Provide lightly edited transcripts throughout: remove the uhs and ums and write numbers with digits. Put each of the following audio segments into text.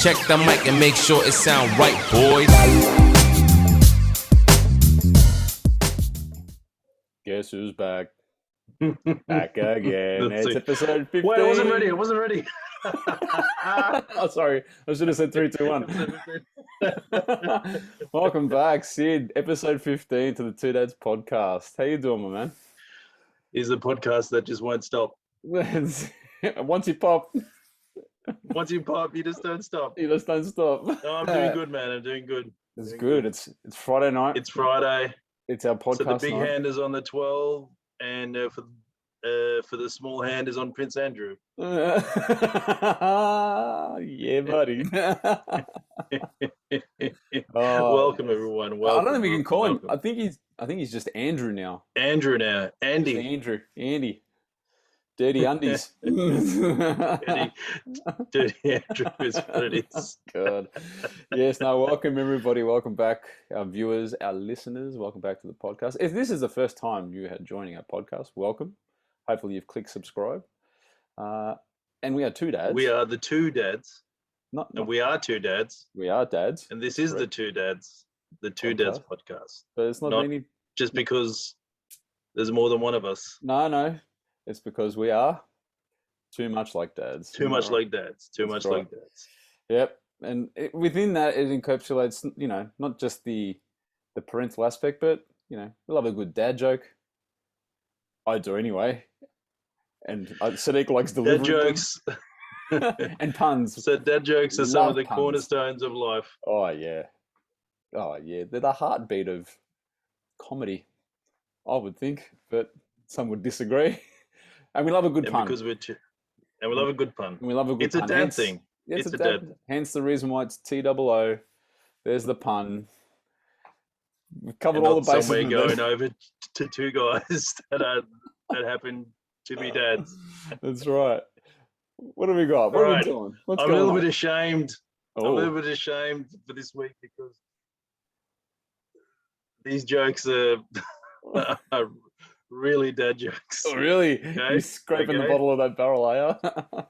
Check the mic and make sure it sound right, boys. Guess who's back? Back again. It's episode 15. Wait, I wasn't ready. Oh, sorry. I should have said 3, 2, 1. Welcome back, Sid. Episode 15 to the Two Dads podcast. How you doing, my man? Is the podcast that just won't stop. Once you pop, you just don't stop. you just don't stop. No, I'm doing good, man. I'm doing good. It's good. It's Friday night. It's Friday. It's our podcast So the big night. hand is on the 12, and for the small hand is on Prince Andrew. Yeah, buddy. Oh, Welcome, everyone. Welcome. I don't think we can call him. welcome. I think he's just Andrew now. Andrew now. Andy. Andy. Dirty undies. Dirty Andrew is what it is. God. Yes, no, welcome everybody. Welcome back, our viewers, our listeners. Welcome back to the podcast. If this is the first time you are joining our podcast, welcome. Hopefully you've clicked subscribe. And we are two dads. We are the two dads. And we are two dads. We are dads. And this is the two dads. The Two Dads podcast. But it's not any... just because there's more than one of us. No. It's because we are too much like dads. Too much like dads. Yep. And within that, it encapsulates, not just the parental aspect, but, we love a good dad joke. I do anyway. And Sadiq likes delivering dad jokes. And puns. So dad jokes are some of the cornerstones of life. Oh, yeah. They're the heartbeat of comedy, I would think, but some would disagree. And we love a good pun. Because we love a good pun. And we love a good pun. It's a dad thing. It's a dad. Hence the reason why it's TOO. There's the pun. We've covered all the bases. Somewhere going over to two guys that happen to be dads. That's right. What have we got? What are we doing? I'm a little bit ashamed. I'm a little bit ashamed for this week because these jokes are really dad jokes. Oh, really? Okay. You're scraping the bottom of that barrel, are you?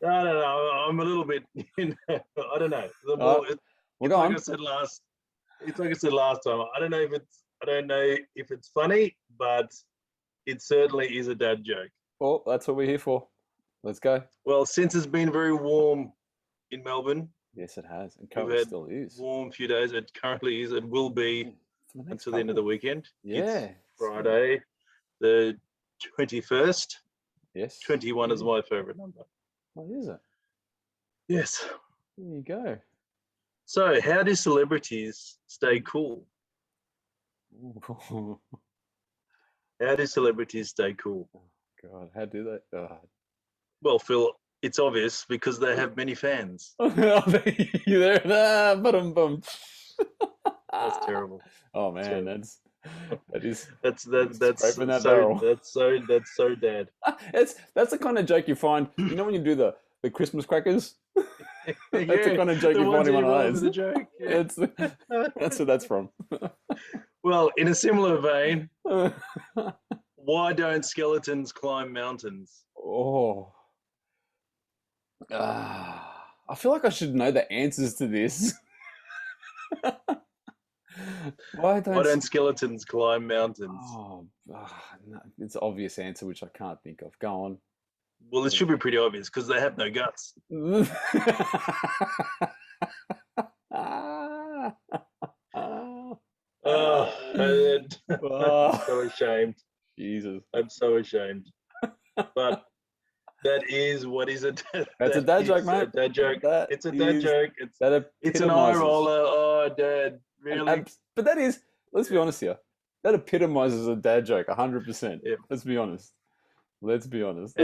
No. I'm a little bit, I don't know. It's like I said last time. I don't know if it's funny, but it certainly is a dad joke. Well, that's what we're here for. Let's go. Well, since it's been very warm in Melbourne. Yes, it has. And currently still is. Warm few days. It currently is. It will be until the end of the weekend. Yeah. It's Friday, the 21st. Yes. 21 is my favorite number. What is it? Yes. There you go. So, how do celebrities stay cool? How do celebrities stay cool? God, how do they? Well, Phil, it's obvious because they have many fans. You there? Ba-dum-bum. That's terrible. Oh man, that's so dad. That's the kind of joke you find. You know when you do the Christmas crackers. That's the kind of joke you find in one of those. The joke. Yeah. That's what that's from. Well, in a similar vein, why don't skeletons climb mountains? Oh. I feel like I should know the answers to this. Why don't skeletons climb mountains? No, it's an obvious answer which I can't think of. Go on. Well, it should be pretty obvious because they have no guts. I'm so ashamed. Jesus. I'm so ashamed. But that is what is a dad. That's a dad joke, mate. A dad joke. It's a dad joke. It's an eye roller. Oh, dad, really? But that is, let's be honest here, that epitomizes a dad joke 100%. Yeah. Let's be honest.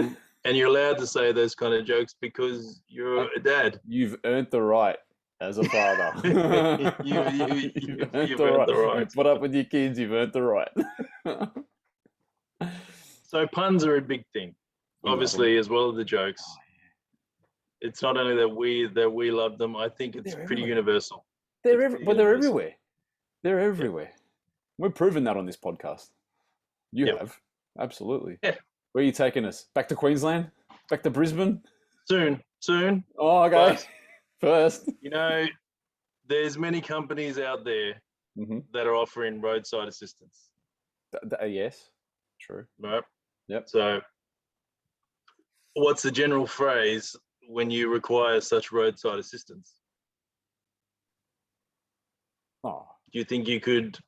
And you're allowed to say those kind of jokes because you're a dad. You've earned the right as a father. you've earned the right. You put up with your kids, you've earned the right. So puns are a big thing, obviously, as well as the jokes. Oh, yeah. It's not only that we love them. I think it's pretty universal. They're everywhere. They're everywhere. We've proven that on this podcast. You have, absolutely. Yeah. Where are you taking us? Back to Queensland? Back to Brisbane? Soon. Oh, okay. first. You know, there's many companies out there that are offering roadside assistance. Yes, true. Right. Yep. So, what's the general phrase when you require such roadside assistance? Oh, Do you think you could?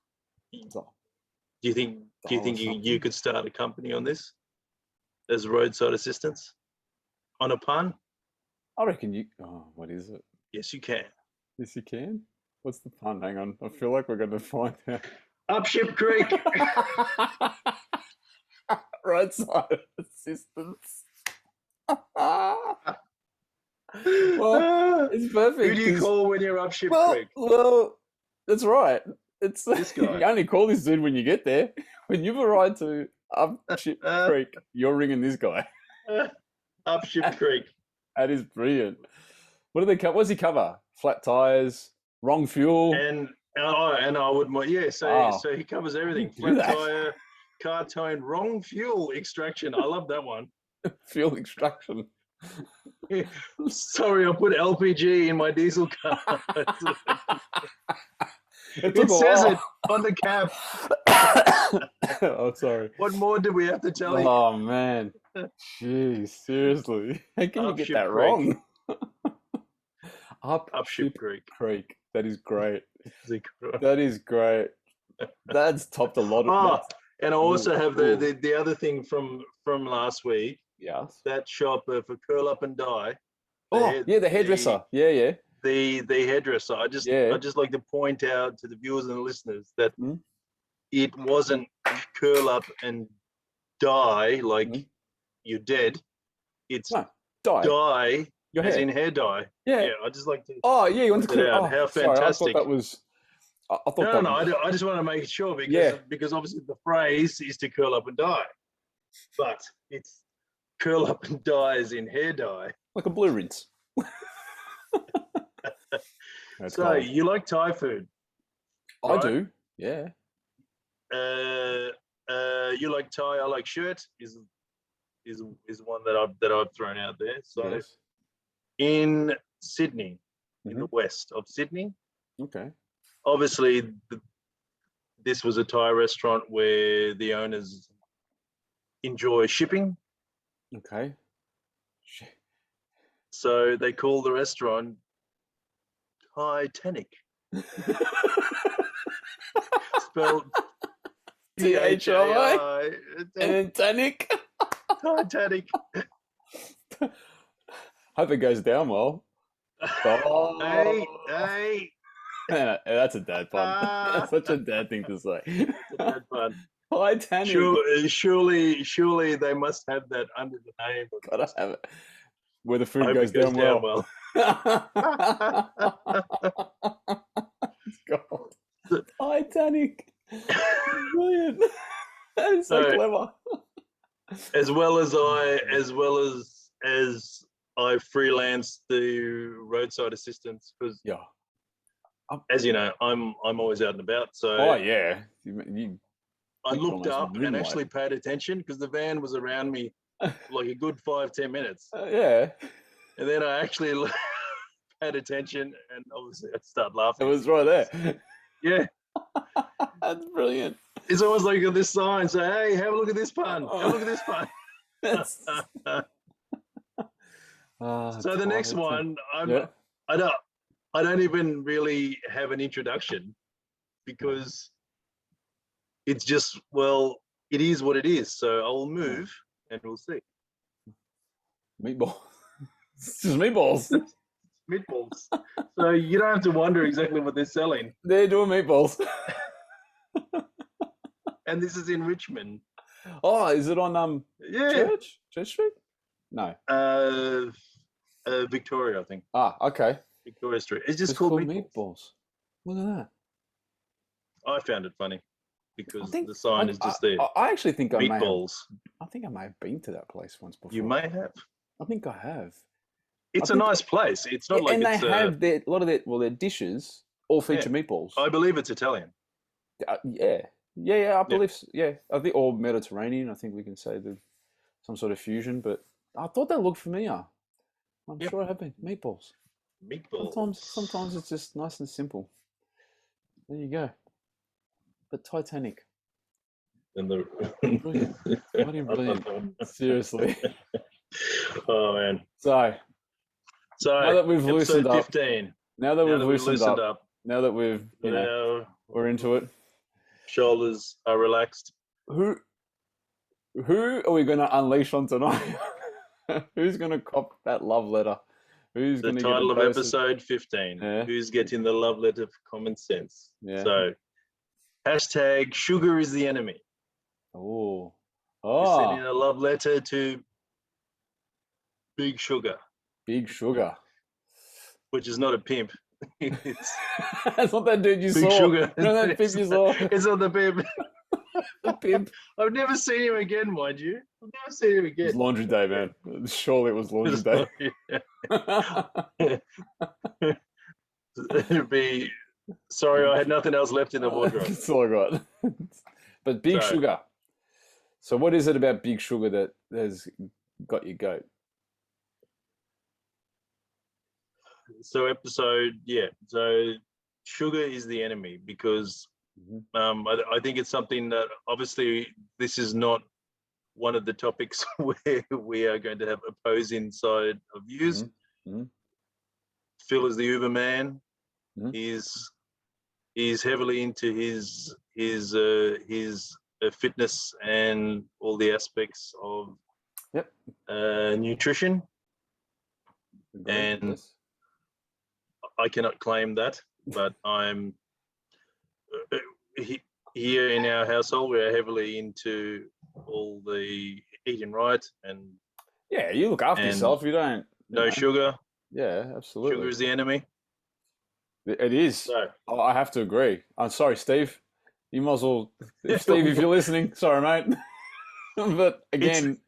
so- Do you think you could start a company on this as roadside assistance on a pun? I reckon you. Oh, what is it? Yes, you can. Yes, you can. What's the pun? Hang on. I feel like we're going to find out. Up Ship Creek. Roadside assistance. Well, it's perfect. Who do you call when you're up Ship Creek? Well, that's right. It's This guy. You only call this dude when you get there. When you've arrived to Up Ship Creek, you're ringing this guy. Up Ship Creek. That is brilliant. What do they cover? What does he cover? Flat tires, wrong fuel, And I would, yeah. So he covers everything: flat tire, car tone, wrong fuel extraction. I love that one. Fuel extraction. Sorry, I put LPG in my diesel car. It says it on the cap. Oh, sorry. What more do we have to tell you? Oh man, jeez, seriously, how can you get that wrong? Up Ship Creek. That is great. That is great. That's topped a lot of. And I also have the other thing from last week. Yes. That shop for curl up and dye. The hairdresser. Yeah. The hairdresser. I just like to point out to the viewers and the listeners that it wasn't curl up and die like you're dead. It's dye your as hair. in hair dye. Yeah. I just like to. Oh yeah, you want to clear out. How sorry, fantastic! I thought that was. I thought I just want to make sure because obviously the phrase is to curl up and die, but it's curl up and dye as in hair dye. Like a blue rinse. So cold. You like Thai food? I do. Yeah. You like Thai? I like shirt. Is one that I've thrown out there. So yes. In Sydney, in the west of Sydney. Okay. Obviously, this was a Thai restaurant where the owners enjoy shipping. Okay. So they call the restaurant Titanic. Spelled THI and then Titanic. Titanic. Hope it goes down well. Hey. That's a dad pun. That's such a dad thing to say. It's a dad pun. Titanic. Surely they must have that under the name. Gotta have it. Where the food goes down well. God. Titanic. Brilliant. That is so clever. As well as I freelance the roadside assistance because as you know, I'm always out and about. So I looked up and actually paid attention because the van was around me like a good 5-10 minutes. And then I actually paid attention and obviously I started laughing. It was right there. Yeah. That's brilliant. It's almost like this sign say, hey, have a look at this pun. Have a look at this pun. So the next one, I don't even really have an introduction because it's just, it is what it is. So I will move and we'll see. Meatball. It's just meatballs. Meatballs. So you don't have to wonder exactly what they're selling. They're doing meatballs. And this is in Richmond. Oh, is it on Church Street? No. Victoria, I think. Okay. Victoria Street. It's just called meatballs. Look at that. I found it funny because the sign is just there. I actually think I think I may have been to that place once before. You may have. I think I have. It's a nice place. It's not like and it's... they have a lot of their dishes all feature meatballs. I believe it's Italian. I believe I think all Mediterranean. I think we can say some sort of fusion. But I thought they looked familiar. I'm sure I have been meatballs. Meatballs. Sometimes it's just nice and simple. There you go. But Titanic. And the Brilliant. Bloody brilliant. Seriously. Oh man. So now that we've episode loosened 15. up, now that we've loosened up, now that we've now we're into it. Shoulders are relaxed. Who are we going to unleash on tonight? Who's going to cop that love letter? Who's The going to title get of episode 15. Yeah. Who's getting the love letter for common sense? Yeah. So hashtag sugar is the enemy. Oh. You're sending a love letter to Big Sugar. Big Sugar. Which is not a pimp. It's That's not that dude you Big saw. Sugar. No, that pimp you saw. It's not the pimp. The pimp. I've never seen him again, mind you. I've never seen him It again. was laundry day, man. Surely it was laundry day. It'd be sorry, I had nothing else left in the wardrobe. That's all I got. But Big Sugar. So what is it about Big Sugar that has got your goat? So sugar is the enemy because I think it's something that obviously this is not one of the topics where we are going to have opposing side of views. Phil is the Uber man. He's heavily into his fitness and all the aspects of nutrition. And Yes. I cannot claim that, but I'm here in our household. We're heavily into all the eating right and you look after yourself. You don't. No sugar. Yeah, absolutely. Sugar is the enemy. It is. So, I have to agree. I'm sorry, Steve. You might as well, Steve, if you're listening. Sorry, mate. But again,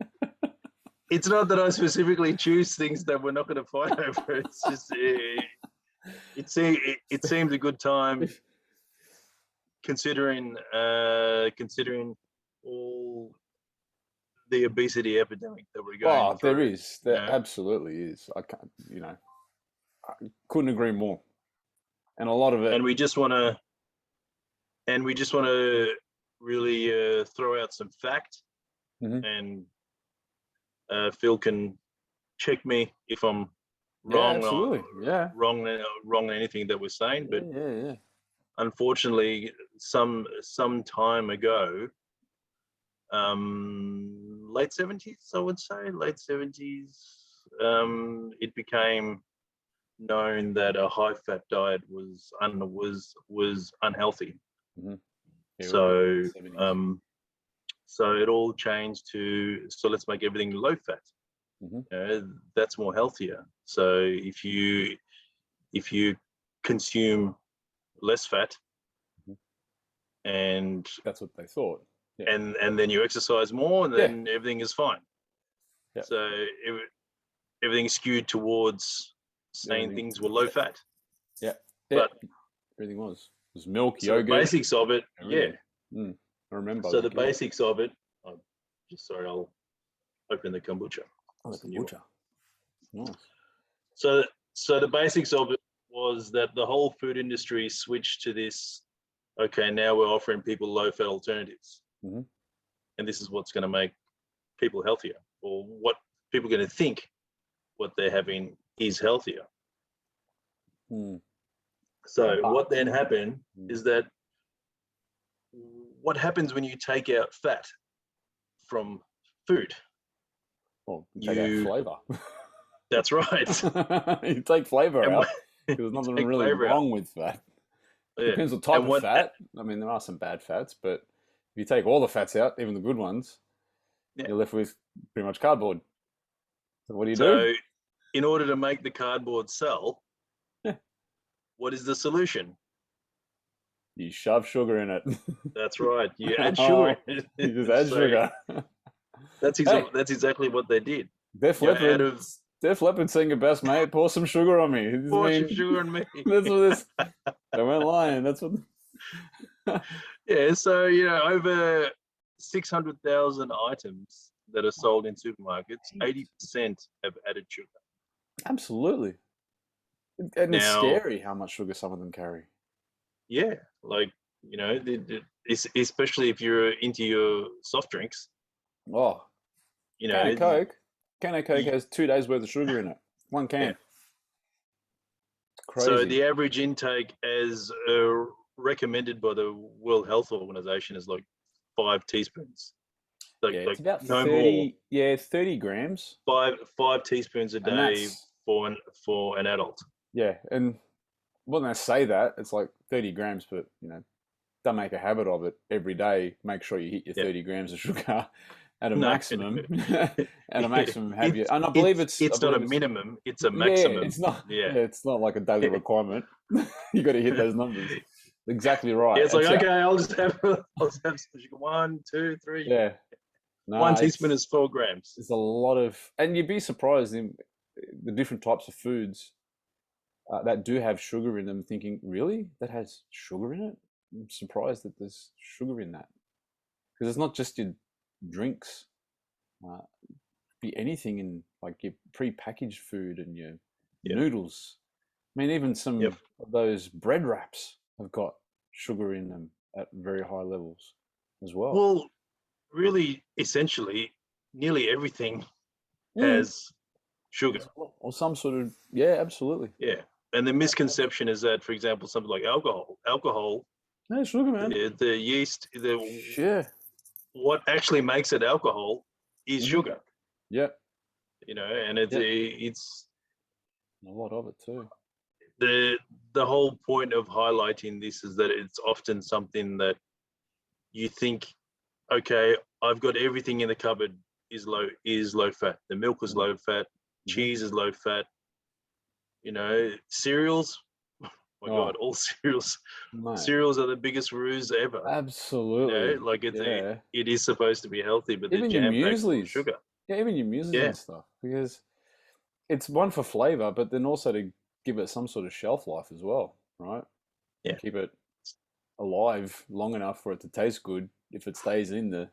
it's not that I specifically choose things that we're not going to fight over. It's just it seems a good time considering all the obesity epidemic that we're going through. There is. There absolutely is. I can't. I couldn't agree more. And a lot of it. And we just want to really throw out some fact, and Phil can check me if I'm wrong. Absolutely. Wrong on anything that we're saying. But unfortunately, some time ago, late 70s, I would say, late 70s, it became known that a high-fat diet was unhealthy. So it all changed to let's make everything low-fat. That's more healthier. So if you consume less fat, and that's what they thought. And then you exercise more, and then everything is fine. So everything's skewed towards saying things were low fat. But everything was milk, yogurt. The basics of it, I remember. So the basics of it. I'll open the kombucha. Kombucha. Nice. So the basics of it was that the whole food industry switched to this. Okay, now we're offering people low-fat alternatives, and this is what's going to make people healthier, or what people are going to think what they're having is healthier. So what then happened is that what happens when you take out fat from food? Well, you take out flavour. That's right. You take flavour out. There's nothing really wrong with fat. Depends what type of fat. I mean, there are some bad fats, but if you take all the fats out, even the good ones, you're left with pretty much cardboard. So what do you do? So in order to make the cardboard sell, what is the solution? You shove sugar in it. That's right. You add sugar. You just add sugar. That's exactly what they did. Def Leppard sang it best, mate. Pour some sugar on me. Pour some sugar on me. That's what this. They weren't lying. That's what. So over 600,000 items that are sold in supermarkets, 80% have added sugar. Absolutely. And it's Now, scary how much sugar some of them carry. yeah, like, especially if you're into your soft drinks, Oh, you can know, of Coke. Can of Coke y- has 2 days worth of sugar in it. One yeah. can. So Crazy. the average intake as recommended by the World Health Organization is like 5 teaspoons. Yeah, it's Like about no more. 30. Yeah, 30 grams, Five teaspoons a and day that's for an adult. yeah. And when they say that, it's like 30 grams, but don't make a habit of it every day. Make sure you hit your Yeah. 30 grams of sugar at a No, maximum. At a maximum, have you? it's And it's not a minimum, it's a yeah. maximum. It's not. Yeah. Yeah, it's not like a daily requirement. You got to hit those numbers. Exactly Yeah, right. it's like, okay, I'll just have some sugar. 1, 2, 3. Yeah. No, 1 teaspoon is 4 grams. it's a lot of, and you'd be surprised in the different types of foods that do have sugar in them. Thinking, really, that has sugar in it? I'm surprised that there's sugar in that because it's not just your drinks. Uh, be anything in like your pre-packaged food and your Yep. noodles. I mean, even some Yep. of those bread wraps have got sugar in them at very high levels as well. Well, really, essentially, nearly everything Mm. has sugar. Or some sort of, yeah, absolutely. Yeah. And the misconception is that, for example, something like alcohol, No sugar, man. the yeast, Yeah. what actually makes it alcohol is Mhm. sugar. Yeah. And it's A lot of it too. the whole point of highlighting this is that it's often something that you think, okay, I've got everything in the cupboard is low fat. The milk is low fat, cheese is low fat. Cereals. My God, all cereals. Mate. Cereals are the biggest ruse ever. Absolutely. Like it is supposed to be healthy, but Even they're your jam-packed full of mueslis. sugar. Yeah, even your mueslis and stuff. Because it's one for flavor, but then also to give it some sort of shelf life as well, right? Yeah. Keep it alive long enough for it to taste good if it stays in the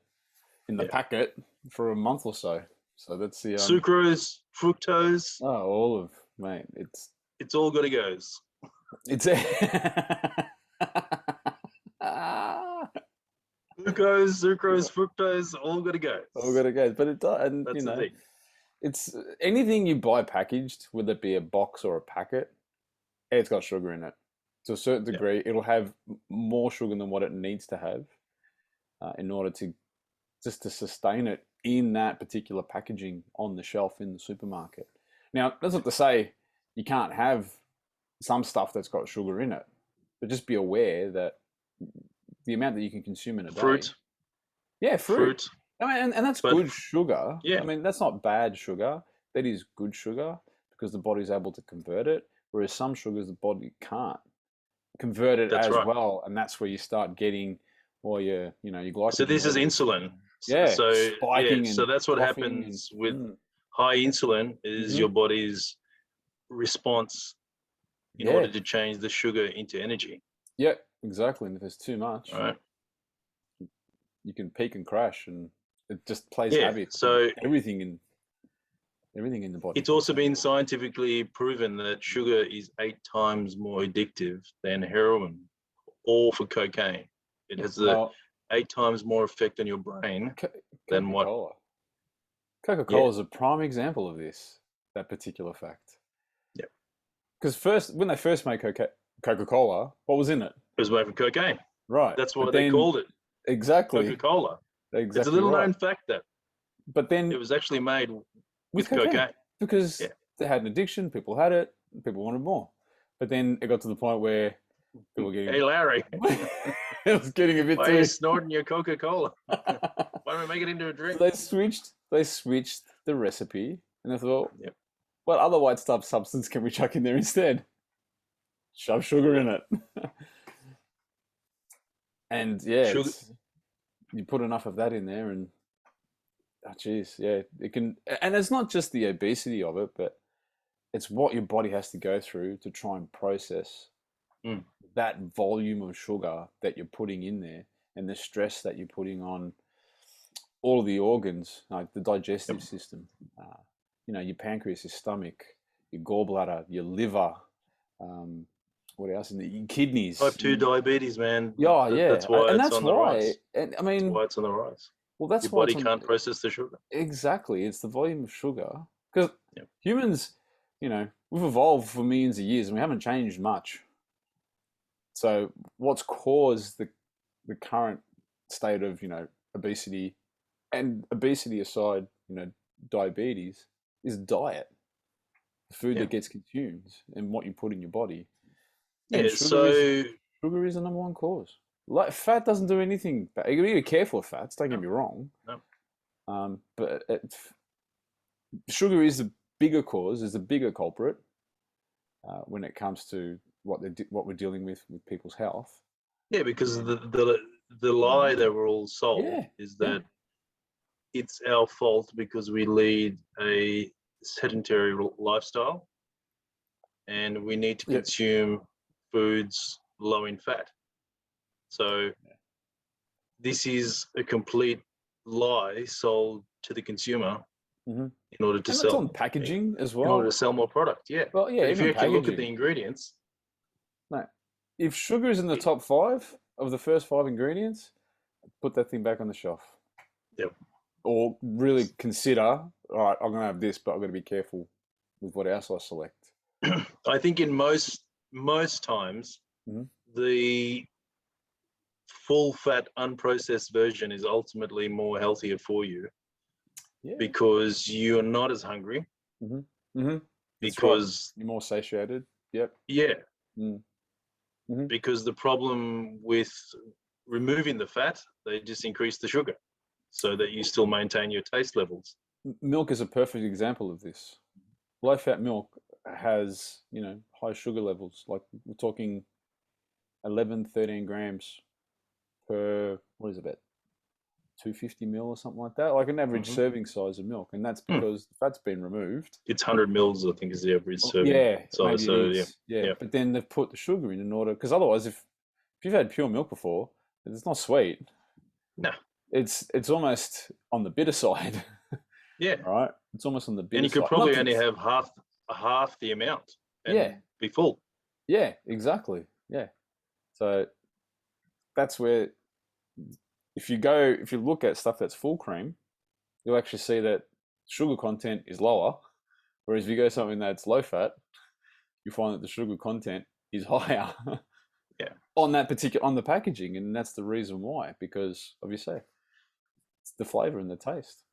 packet for a month or so. So that's the sucrose, fructose. Oh, all of mate. It's all got to go. It's Glucose, sucrose, fructose, all got to go. All got to go. But it does, and that's the thing. It's anything you buy packaged, whether it be a box or a packet, it's got sugar in it. To a certain degree, it'll have more sugar than what it needs to have in order to sustain it in that particular packaging on the shelf in the supermarket. Now, that's not to say you can't have some stuff that's got sugar in it, but just be aware that the amount that you can consume in a day. Fruit. Yeah, fruit. I mean, and that's good sugar. Yeah. I mean, that's not bad sugar. That is good sugar because the body's able to convert it. Whereas some sugars, the body can't convert it well. And that's where you start getting, well, your glycogen. So this is insulin. Yeah. So, spiking. So that's what happens with high insulin is your body's response in order to change the sugar into energy. Yeah, exactly. And if there's too much, you can peak and crash, and it just plays havoc. So everything in the body. It's also been scientifically proven that sugar is 8 times more addictive than heroin or for cocaine. It has 8 times more effect on your brain than what. Coca-Cola is a prime example of this, that particular fact. Yeah. Because when they first made Coca-Cola, what was in it? It was made from cocaine. Right. That's why they called it. Exactly. Coca-Cola. Exactly. It's a little known fact that. But then it was actually made with cocaine. Because they had an addiction, people had it, people wanted more. But then it got to the point where people were getting... Hey, Larry. It was getting a bit Why are you snorting your Coca-Cola? Why don't we make it into a drink? So they switched the recipe, and they thought, what other white stuff substance can we chuck in there instead? Shove sugar in it. And you put enough of that in there, and it can. And it's not just the obesity of it, but it's what your body has to go through to try and process that volume of sugar that you're putting in there, and the stress that you're putting on all of the organs, like the digestive system. Your pancreas, your stomach, your gallbladder, your liver, what else in the kidneys? Type 2 diabetes, man. Yeah, yeah, That's why and it's that's on the why. rise. And I That's mean, why it's on the rise. well, that's Your why body it's on. can't process the sugar. Exactly, it's the volume of sugar because Yep. humans, we've evolved for millions of years and we haven't changed much. So, what's caused the current state of obesity, and obesity aside, diabetes, is diet, the food Yeah. that gets consumed, and what you put in your body. Yeah. And So sugar is the number one cause. Like fat doesn't do anything bad. You gotta be careful with fats. Don't get me wrong. no. But sugar is the bigger cause, is the bigger culprit when it comes to what we're dealing with people's health. Yeah, because the lie that we're all sold is that it's our fault because we lead a sedentary lifestyle and we need to consume foods low in fat. So this is a complete lie sold to the consumer in order to and sell. It's on packaging as well. In order to sell more product, yeah. Well, yeah, but if you actually look at packaging. the ingredients. No. If sugar is in the top 5 of the first 5 ingredients, put that thing back on the shelf. Yep. Or really consider, all right, I'm going to have this, but I've got to be careful with what else I select. I think in most times, the full fat unprocessed version is ultimately more healthier for you because you're not as hungry. Because you're more satiated. Yep. Yeah. Because the problem with removing the fat, they just increase the sugar so that you still maintain your taste levels. Milk is a perfect example of this. Low fat milk has, high sugar levels. Like we're talking 11, 13 grams per, what is it, about 250 ml or something like that? Like an average serving size of milk. And that's because the fat's been removed. It's 100 mils, I think, is the average serving size. Maybe it is. Yeah. But then they've put the sugar in order, because otherwise if you've had pure milk before, it's not sweet. No. It's almost on the bitter side. Yeah. Right? It's almost on the bitter side. And you could probably only have half the amount and be full. Yeah, exactly. Yeah. So that's where if you look at stuff that's full cream, you'll actually see that sugar content is lower. Whereas if you go something that's low fat, you find that the sugar content is higher. On the packaging, and that's the reason why, because obviously it's the flavor and the taste.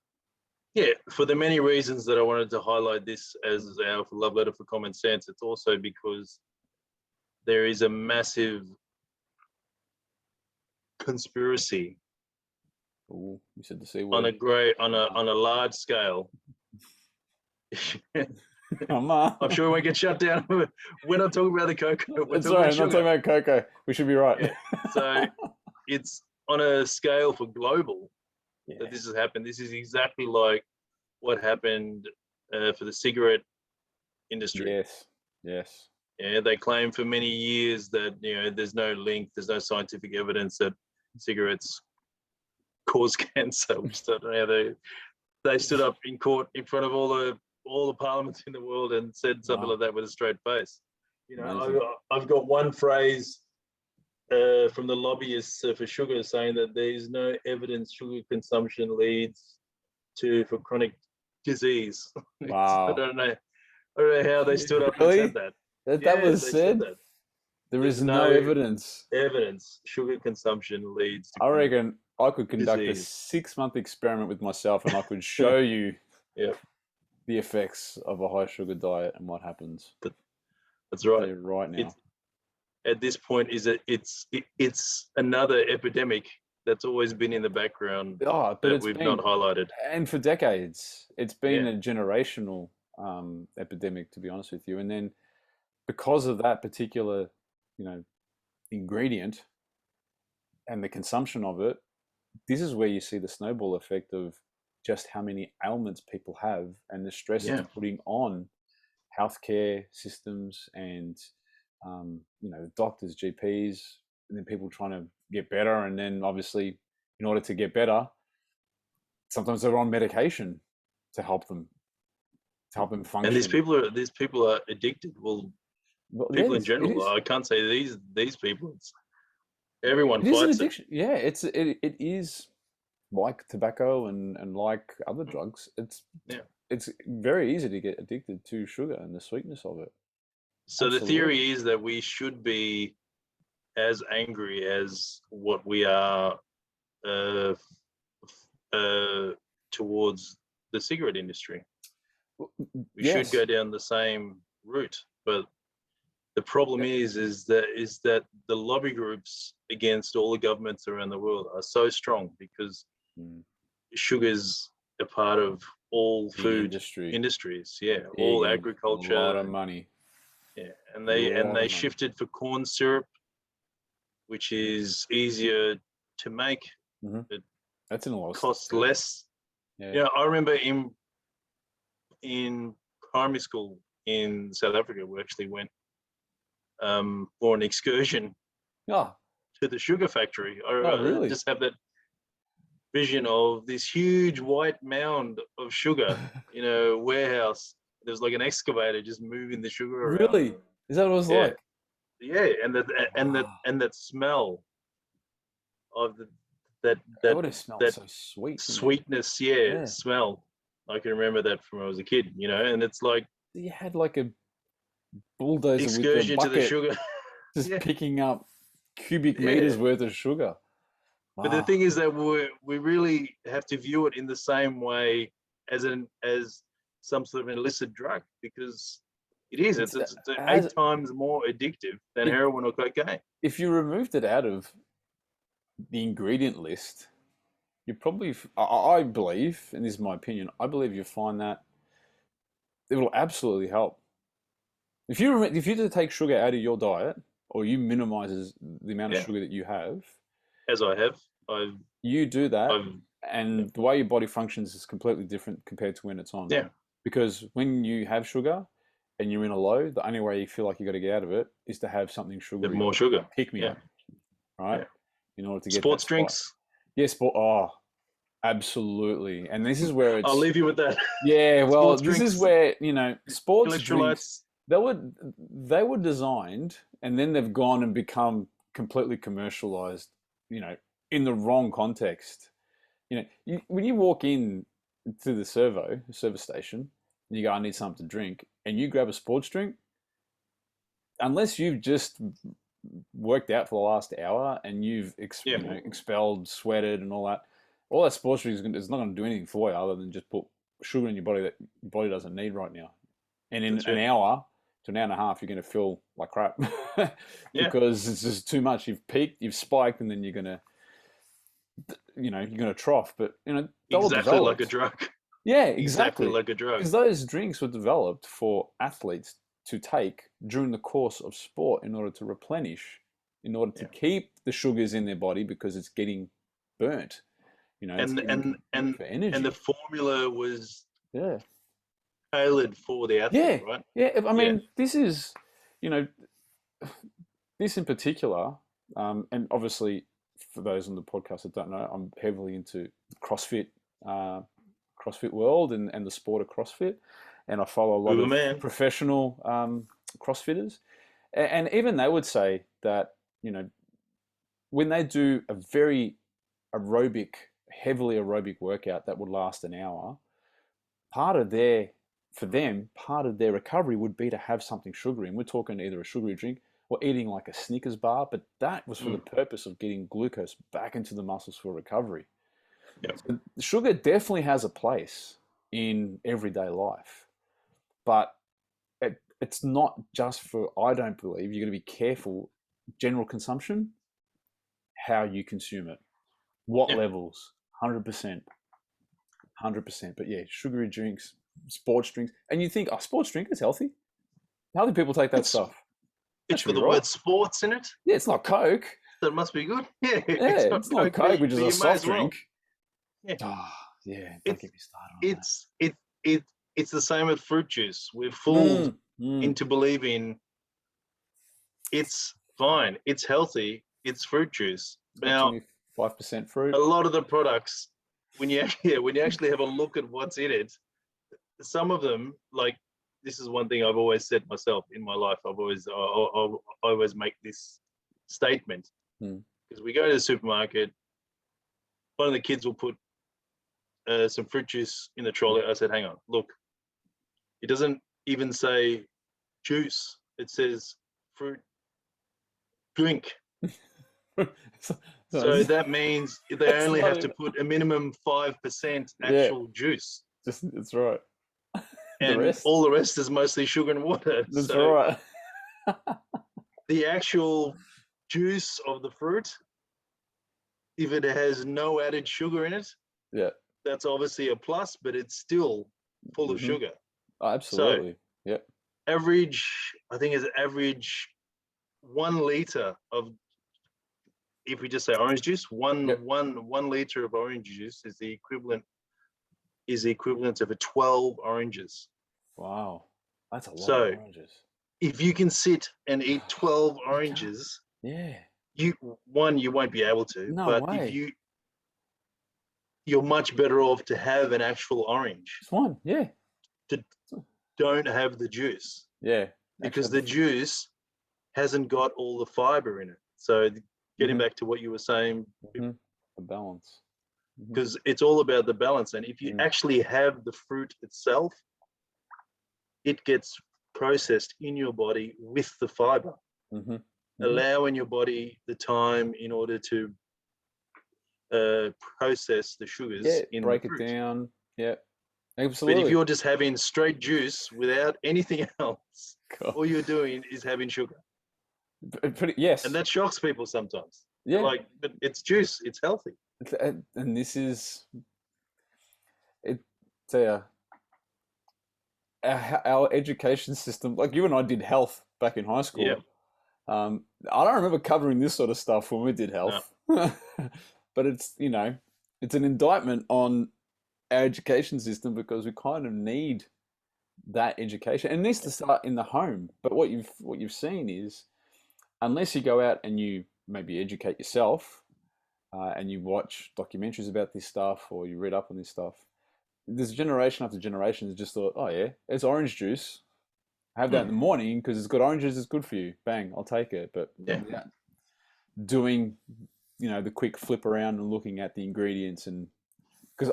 Yeah, for the many reasons that I wanted to highlight this as our love letter for common sense, it's also because there is a massive conspiracy. Ooh, you said the C word. On a large scale. I'm sure we won't get shut down. We're not talking about the cocoa. That's right. I'm not talking about cocoa. We should be right. Yeah. So it's on a scale for global that this has happened. This is exactly like what happened for the cigarette industry. Yes. Yeah, they claim for many years that there's no link, there's no scientific evidence that cigarettes cause cancer. Which I don't know how they stood up in court in front of all the parliaments in the world and said something like that with a straight face. I've got one phrase from the lobbyists for sugar saying that there is no evidence sugar consumption leads for chronic disease. Wow. I don't know how they stood up and said that. That was said? That. There's no evidence. Evidence sugar consumption leads to I reckon I could conduct disease. a 6-month experiment with myself and I could show you the effects of a high sugar diet and what happens. That's right. Right now. At this point, it's another epidemic that's always been in the background that we've not highlighted. And for decades, it's been a generational epidemic, to be honest with you. And then because of that particular, ingredient and the consumption of it, this is where you see the snowball effect of just how many ailments people have and the stress it's putting on healthcare systems and, doctors, GPs, and then people trying to get better. And then obviously in order to get better, sometimes they're on medication to help them function. And these people are addicted. Well, Well, yeah, People in general. I can't say these people. Everyone it is an fights it. addiction. Yeah, it is like tobacco and like other drugs. Yeah. It's very easy to get addicted to sugar and the sweetness of it. So the Absolutely. theory is that we should be as angry as what we are towards the cigarette industry. We should go down the same route, but the problem is that the lobby groups against all the governments around the world are so strong because sugar's a part of all food industries. Yeah, all agriculture. A lot of money. Yeah, and they shifted for corn syrup, which is easier to make. But that's in a lot of costs less. Yeah, I remember in primary school in South Africa, we actually went for an excursion to the sugar factory. I just have that vision of this huge white mound of sugar in a warehouse. There's like an excavator just moving the sugar around. Really? Is that what it was like? Yeah, and that smell of that so sweet. Sweetness, smell. I can remember that from when I was a kid, and it's like you had like a bulldozer excursion with a bucket, to the sugar, just picking up cubic meters worth of sugar. But the thing is that we really have to view it in the same way as some sort of an illicit drug, because it is. It's 8 times more addictive than heroin or cocaine. If you removed it out of the ingredient list, you probably, I believe, and this is my opinion, I believe you'll find that it will absolutely help. If you take sugar out of your diet, or you minimize the amount of sugar that you have, as I have, you do that, and the way your body functions is completely different compared to when it's on. Yeah. Because when you have sugar and you're in a low, the only way you feel like you got to get out of it is to have something sugary. More sugar. Pick me up. Right? Yeah. In order to get sports drinks. Yeah, Oh, absolutely. And this is where it's. I'll leave you with that. Yeah, well, this is where sports drinks. They were designed, and then they've gone and become completely commercialized. In the wrong context. When you walk in to the service station, and you go, I need something to drink, and you grab a sports drink, unless you've just worked out for the last hour and you've expelled, sweated, and all that sports drink is not going to do anything for you other than just put sugar in your body that your body doesn't need right now. And in an hour to an hour and a half, you're going to feel like crap because it's just too much. You've peaked, you've spiked, and then you're going to trough. But exactly like a drug. Yeah, exactly like a drug. Because those drinks were developed for athletes to take during the course of sport in order to replenish, in order to keep the sugars in their body because it's getting burnt. And the formula was tailored for the athlete, right? Yeah, I mean, this is, this in particular, and obviously for those on the podcast that don't know, I'm heavily into CrossFit world and the sport of CrossFit, and I follow a lot of professional CrossFitters, and even they would say that when they do a very heavily aerobic workout that would last an hour, part of their recovery would be to have something sugary, and we're talking either a sugary drink or eating like a Snickers bar, but that was for the purpose of getting glucose back into the muscles for recovery. Yep. So sugar definitely has a place in everyday life, but it's not just for, I don't believe, you're going to be careful, general consumption, how you consume it, what levels, 100%. But yeah, sugary drinks, sports drinks, and you think, sports drink is healthy. How do people take that stuff? It's got the word sports in it. Yeah, it's not Coke. So it must be good. Yeah, it's not Coke, which is a soft drink. Yeah. Don't get me started on it's the same with fruit juice. We're fooled into believing it's fine, it's healthy, it's fruit juice. Now, 25% fruit. A lot of the products, when you actually have a look at what's in it, some of them, like this is one thing I've always said myself in my life. I always make this statement because we go to the supermarket. One of the kids will put some fruit juice in the trolley. I said, "Hang on, look. It doesn't even say juice. It says fruit drink." So that means they only have to put a minimum 5% actual juice. That's right. And all the rest is mostly sugar and water. That's right. The actual juice of the fruit, if it has no added sugar in it, that's obviously a plus, but it's still full of sugar. Oh, absolutely. So, I think is average 1 liter of, if we just say orange juice, one liter of orange juice is the equivalent of 12 oranges. Wow, that's a lot of oranges. If you can sit and eat 12 oranges, you won't be able to. No but way. if you're much better off to have an actual orange. Just one, Don't have the juice. Yeah. Because the juice hasn't got all the fiber in it. So getting back to what you were saying, the balance. Because it's all about the balance. And if you actually have the fruit itself, it gets processed in your body with the fiber, allowing your body the time in order to process the sugars in break the fruit. It down. Yeah, absolutely. But if you're just having straight juice without anything else, all you're doing is having sugar. Yes. And that shocks people sometimes. Yeah. Like, but it's juice. It's healthy. And this is our education system. Like you and I did health back in high school. Yeah. I don't remember covering this sort of stuff when we did health. No. But it's it's an indictment on our education system because we kind of need that education. And it needs to start in the home. But what you've seen is, unless you go out and you maybe educate yourself and you watch documentaries about this stuff or you read up on this stuff, there's generation after generation that just thought, oh yeah, it's orange juice. Have that in the morning because it's got oranges, it's good for you. Bang, I'll take it. But doing, the quick flip around and looking at the ingredients and because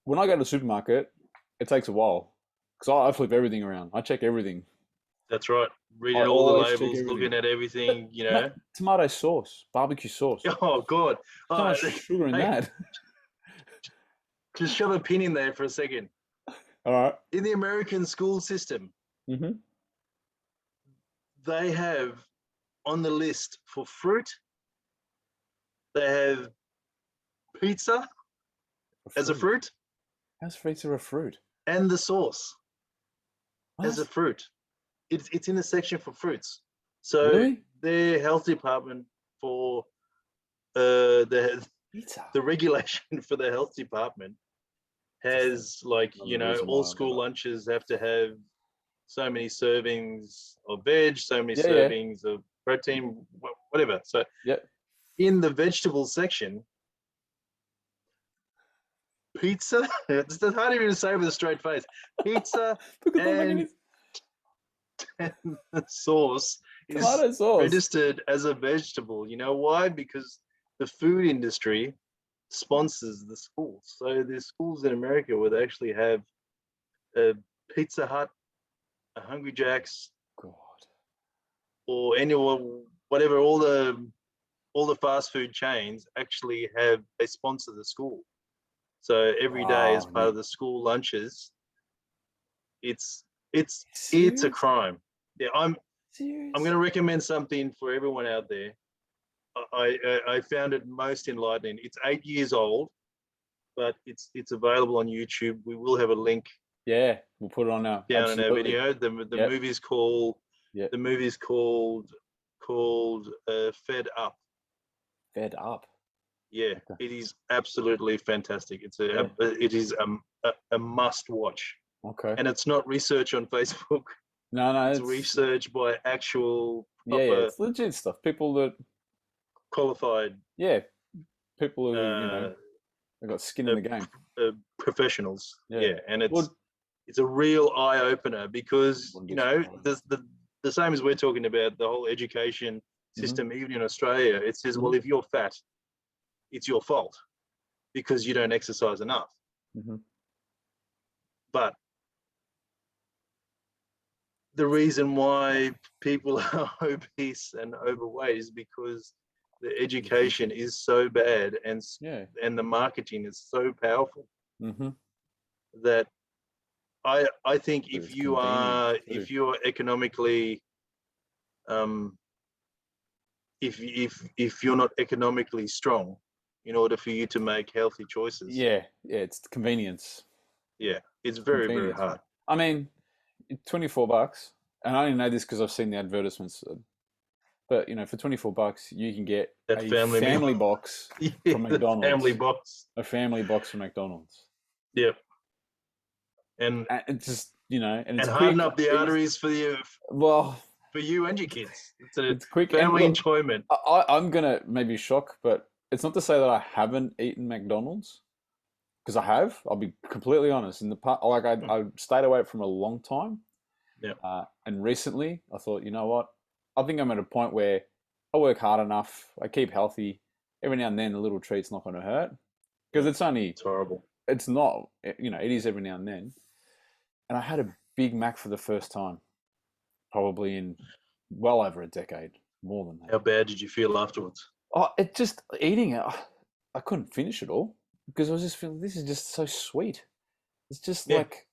when I go to the supermarket, it takes a while because I flip everything around. I check everything. That's right. Reading all the labels, looking at everything, Tomato sauce, barbecue sauce. Oh God, so much sugar in that. Just shove a pin in there for a second. All right. In the American school system, they have on the list for fruit, they have pizza as a fruit. How's pizza a fruit? And the sauce as a fruit. It's in the section for fruits. So their health department for the regulation for the health department has all school lunches have to have so many servings of veg, so many servings of protein, whatever. So in the vegetable section, pizza, it's hard even to say with a straight face, pizza and the sauce is registered as a vegetable. You know why? Because the food industry sponsors the schools. So there's schools in America where they actually have a Pizza Hut, a Hungry Jack's, or whatever, all the fast food chains actually they sponsor the school. So every day as part of the school lunches, it's a crime. Yeah, I'm going to recommend something for everyone out there. I found it most enlightening. It's 8 years old, but it's available on YouTube. We will have a link. Yeah, we'll put it on now. Down in our video. The movie's called Fed Up. Fed Up. Yeah, it is absolutely fantastic. It is a must watch. Okay. And it's not research on Facebook. No, it's research by actual proper, it's legit stuff. People that qualified. Yeah, people who they've got skin in the game. Professionals. Yeah, and it's it's a real eye opener because the same as we're talking about the whole education system, even in Australia. It says, well, if you're fat, it's your fault because you don't exercise enough. But the reason why people are obese and overweight is because the education is so bad and the marketing is so powerful that I think if you're economically if you're not economically strong in order for you to make healthy choices, it's convenience. It's very hard. I mean, $24, and I only know this because I've seen the advertisements. But for $24, you can get that a family box from McDonald's. A family box from McDonald's. Yep. And it's just and it's harden up the arteries for you. Well, for you and your kids. It's quick family enjoyment. I'm gonna maybe shock, but it's not to say that I haven't eaten McDonald's, because I have. I'll be completely honest. In the past, I stayed away from it a long time. Yeah. And recently, I thought, you know what? I think I'm at a point where I work hard enough. I keep healthy. Every now and then, a little treat's not going to hurt, because it's horrible. It's not. It is every now and then. And I had a Big Mac for the first time, probably in well over a decade, more than that. How bad did you feel afterwards? Oh, it just eating it. I couldn't finish it all because I was just feeling this is just so sweet. It's just like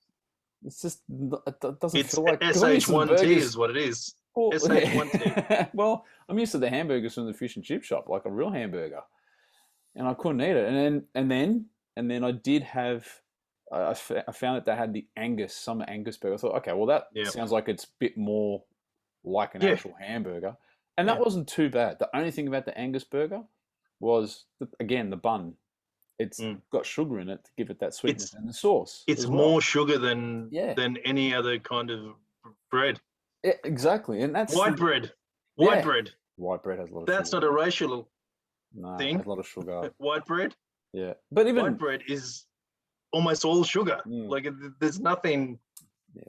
it's just it doesn't feel like SH1T is what it is. Well, SH1T. Well, I'm used to the hamburgers from the fish and chip shop, like a real hamburger, and I couldn't eat it. And then I did have. I found that they had the summer Angus burger. I thought, okay, well that sounds like it's a bit more like an actual hamburger, and that wasn't too bad. The only thing about the Angus burger was again the bun. It's got sugar in it to give it that sweetness, and the sauce. It's more sugar than any other kind of bread. Yeah, exactly, and that's white bread. White bread. White bread has a lot of That's sugar. Not a racial thing. It has a lot of sugar. White bread. Yeah, but even white bread is almost all sugar. Like there's nothing. Yeah,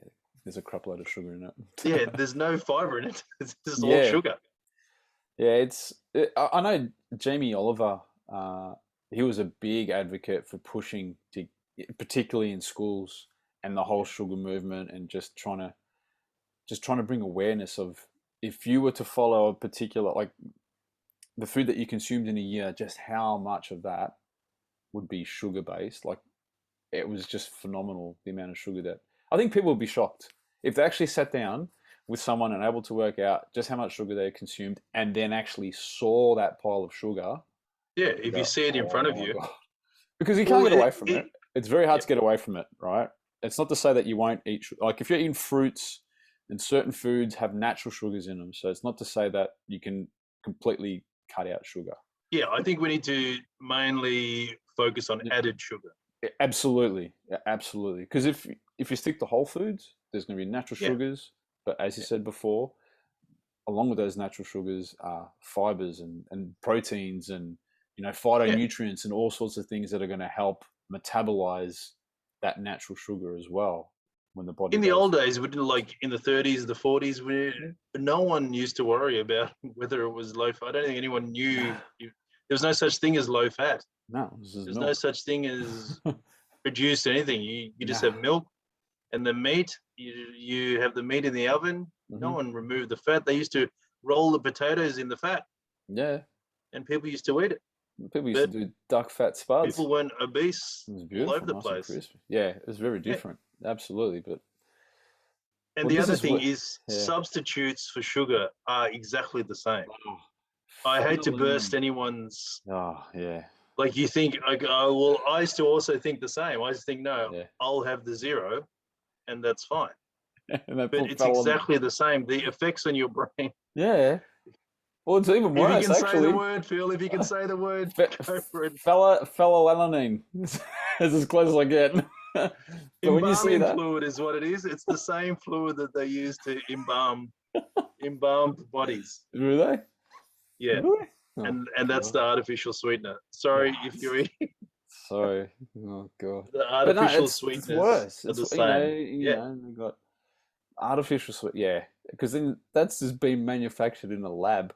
there's a crap load of sugar in it. Yeah, there's no fiber in it. It's just all sugar. Yeah, I know Jamie Oliver. He was a big advocate for pushing to, particularly in schools, and the whole sugar movement, and just trying to bring awareness of, if you were to follow a particular, like the food that you consumed in a year, just how much of that would be sugar based. Like it was just phenomenal, the amount of sugar that I think people would be shocked if they actually sat down with someone and able to work out just how much sugar they consumed, and then actually saw that pile of sugar. Yeah, if you see it in front of you. God. Because you can't get away from it. It's very hard to get away from it, right? It's not to say that you won't eat, like if you're eating fruits, and certain foods have natural sugars in them. So it's not to say that you can completely cut out sugar. Yeah, I think we need to mainly focus on added sugar. Absolutely. Absolutely. Because if you stick to whole foods, there's going to be natural sugars. But as you said before, along with those natural sugars are fibers and proteins and phytonutrients and all sorts of things that are going to help metabolize that natural sugar as well. When the body in the old days, we did, like in the 30s, the 40s, no one used to worry about whether it was low fat. I don't think anyone knew. There was no such thing as low fat. No, there's no such thing as produced anything. You just have milk, and the meat. You have the meat in the oven. No one removed the fat. They used to roll the potatoes in the fat. Yeah, and people used to eat it. People used to do duck fat spuds. People weren't obese all over the place. Yeah, it was very different. Absolutely, but the other thing is substitutes for sugar are exactly the same. I hate to burst anyone's. Like you think, well, I used to also think the same. I just think, no, I'll have the zero, and that's fine. But it's exactly the same. The effects on your brain. Yeah. Well, it's even worse, if you can say the word, Phil, if you can say the word, go for it. Phenylalanine. It's as close as I get. But when you see that, fluid is what it is. It's the same fluid that they use to embalm bodies. Do they? Yeah. Really? And that's the artificial sweetener. Sorry if you're eating. So, oh god. The But no, artificial it's sweeteners worse. are It's the you know, same. Yeah, they got artificial sweet. Yeah, because then that's just been manufactured in a lab,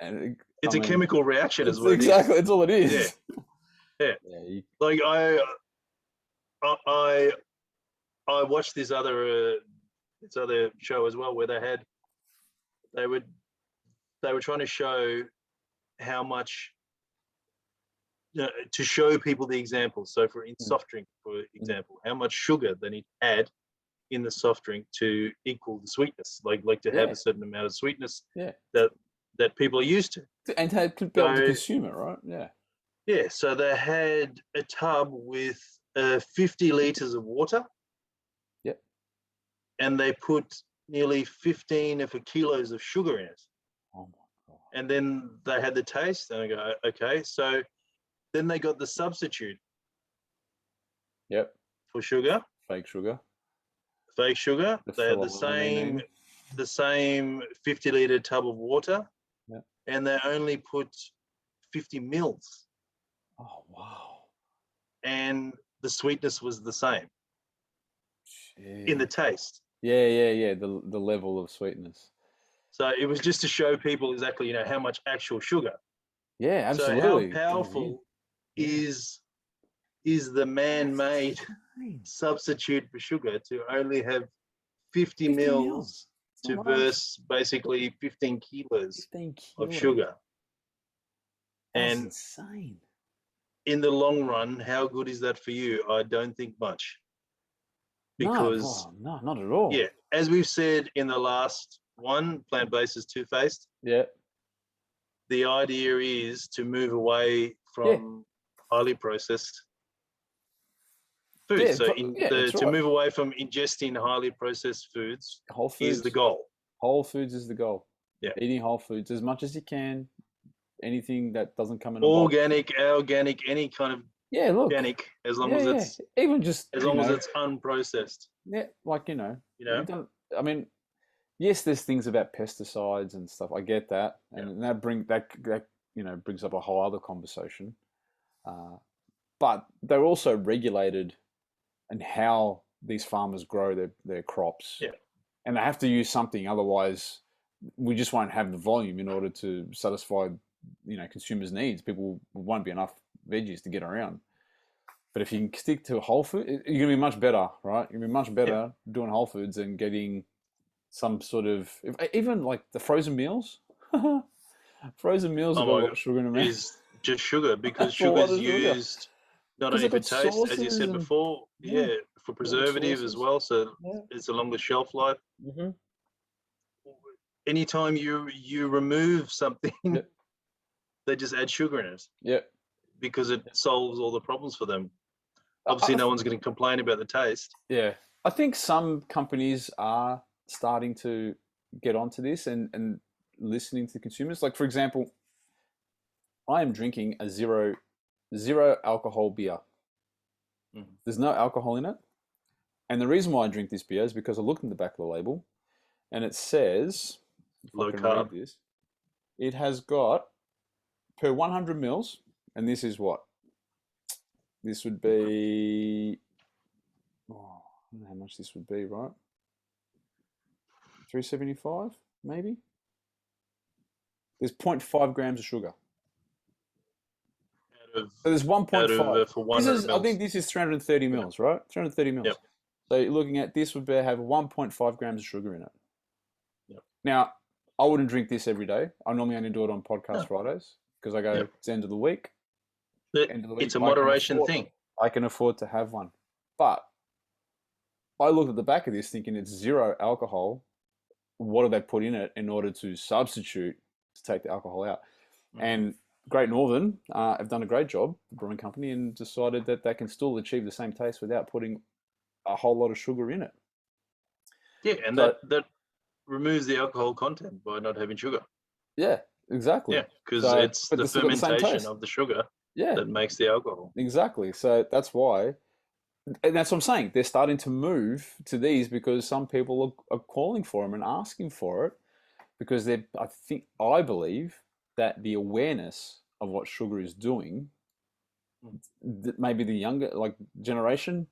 and I it's a mean, chemical reaction, is it's what it is. exactly it's all it Yeah, is. yeah. Yeah, Like I I watched this other show as well where they would they were trying to show how much to show people the examples. So in mm, soft drink, for mm, example, how much sugar they need to add in the soft drink to equal the sweetness, like to have yeah, a certain amount of sweetness yeah, that be used to. and to be able to So consume it, right? Yeah. yeah, so they had a tub with 50 liters of water, Yep. and they put nearly 15 of a kilos of sugar in it. Oh my god. And then they had the taste, and I go, okay. So then they got the substitute Yep. for sugar, Fake sugar. fake sugar. The They had phenylalanine. the same 50-liter tub of water, Yep. and they only put 50 mils, Oh wow. and the sweetness was the same in the Jeez. taste. Yeah. The level of sweetness. So it was just to show people exactly, how much actual sugar. Yeah, So how absolutely. Goes in. powerful Yeah. is the man-made Insane. substitute for sugar to only have 50 50 mils mils. It's to not much. verse basically 15 kilos 15 of kilos. sugar. That's And insane. in the long run, how good is that for you? I don't think much. Because, No, not at all. yeah, as we've said in the last one, plant-based is two-faced. Yeah. The idea is to move away from highly processed foods. So That's to right. move away from ingesting highly processed foods Whole is the foods. goal. Whole foods is the goal. Yeah. Eating whole foods as much as you can. Anything that doesn't come in a box. Organic, any kind of Yeah, look. organic, as long Yeah, as yeah. it's Even just, as long as it's unprocessed. yeah, like, You we know, don't, I mean, yes, there's things about pesticides and stuff. I get that. yeah, And that brings up a whole other conversation. But they're also regulated in how these farmers grow their crops. yeah, And they have to use something, otherwise we just won't have the volume in order to satisfy, consumers' needs. People won't be enough veggies to get around. But if you can stick to whole food, you're gonna be much better, right? You're gonna be much yeah. better doing whole foods and getting some sort of, even like the frozen meals. Frozen meals Oh have got a my lot god, of sugar in them. is just sugar, because That's a sugar lot is of sugar used not because only they've for got taste, as you sauces said and before, yeah, for different preservative as sauces. well. So Yeah. it's a longer shelf life. Mm-hmm. Anytime you remove something, Yep. they just add sugar in it Yep. because it solves all the problems for them. I, Obviously, I, no one's going to complain about the taste. yeah. I think some companies are starting to get onto this and listening to consumers. Like, for example, I am drinking a zero alcohol beer. Mhm. There's no alcohol in it. And the reason why I drink this beer is because I looked in the back of the label and it says, if I Low can carb. read this, it has got per 100 mils, and this is what? This would be, oh, I don't know how much this would be, right? 375, maybe? There's 0.5 grams of sugar. Out of So there's 1.5. for This 100 is, I mils. think this is 330 Yeah. mils, right? 330 Yep. mils. So you're looking at this would have 1.5 grams of sugar in it. Yep. Now, I wouldn't drink this every day. I normally only do it on podcast No. Fridays because I go, Yep. it's the end of the week. It's a moderation thing. I can afford to have one. But I looked at the back of this thinking it's zero alcohol. What do they put in it in order to substitute to take the alcohol out? Mhm. And Great Northern have done a great job, the brewing company, and decided that they can still achieve the same taste without putting a whole lot of sugar in it. Yeah, and So, that removes the alcohol content by not having sugar. yeah, exactly. Yeah, because So, it's but the they still got the same fermentation taste. of the sugar Yeah, that makes the alcohol. exactly. So that's why, and that's what I'm saying. They're starting to move to these because some people are calling for them and asking for it because I believe that the awareness of what sugar is doing maybe the younger generation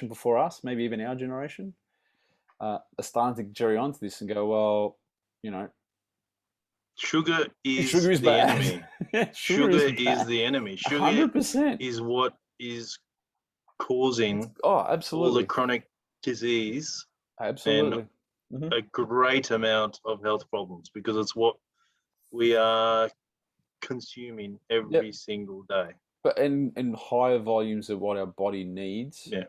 before us, maybe even our generation, are starting to jerry onto this and go, well, Sugar sugar is is the bad. enemy. Sugar Sugar is is bad. the enemy. Sugar 100%. is what is causing Oh, all the absolutely. chronic disease and Absolutely. Hmm. a great amount of health problems, because it's what we are consuming Yep. every single day. But in higher volumes of what our body needs, Yeah.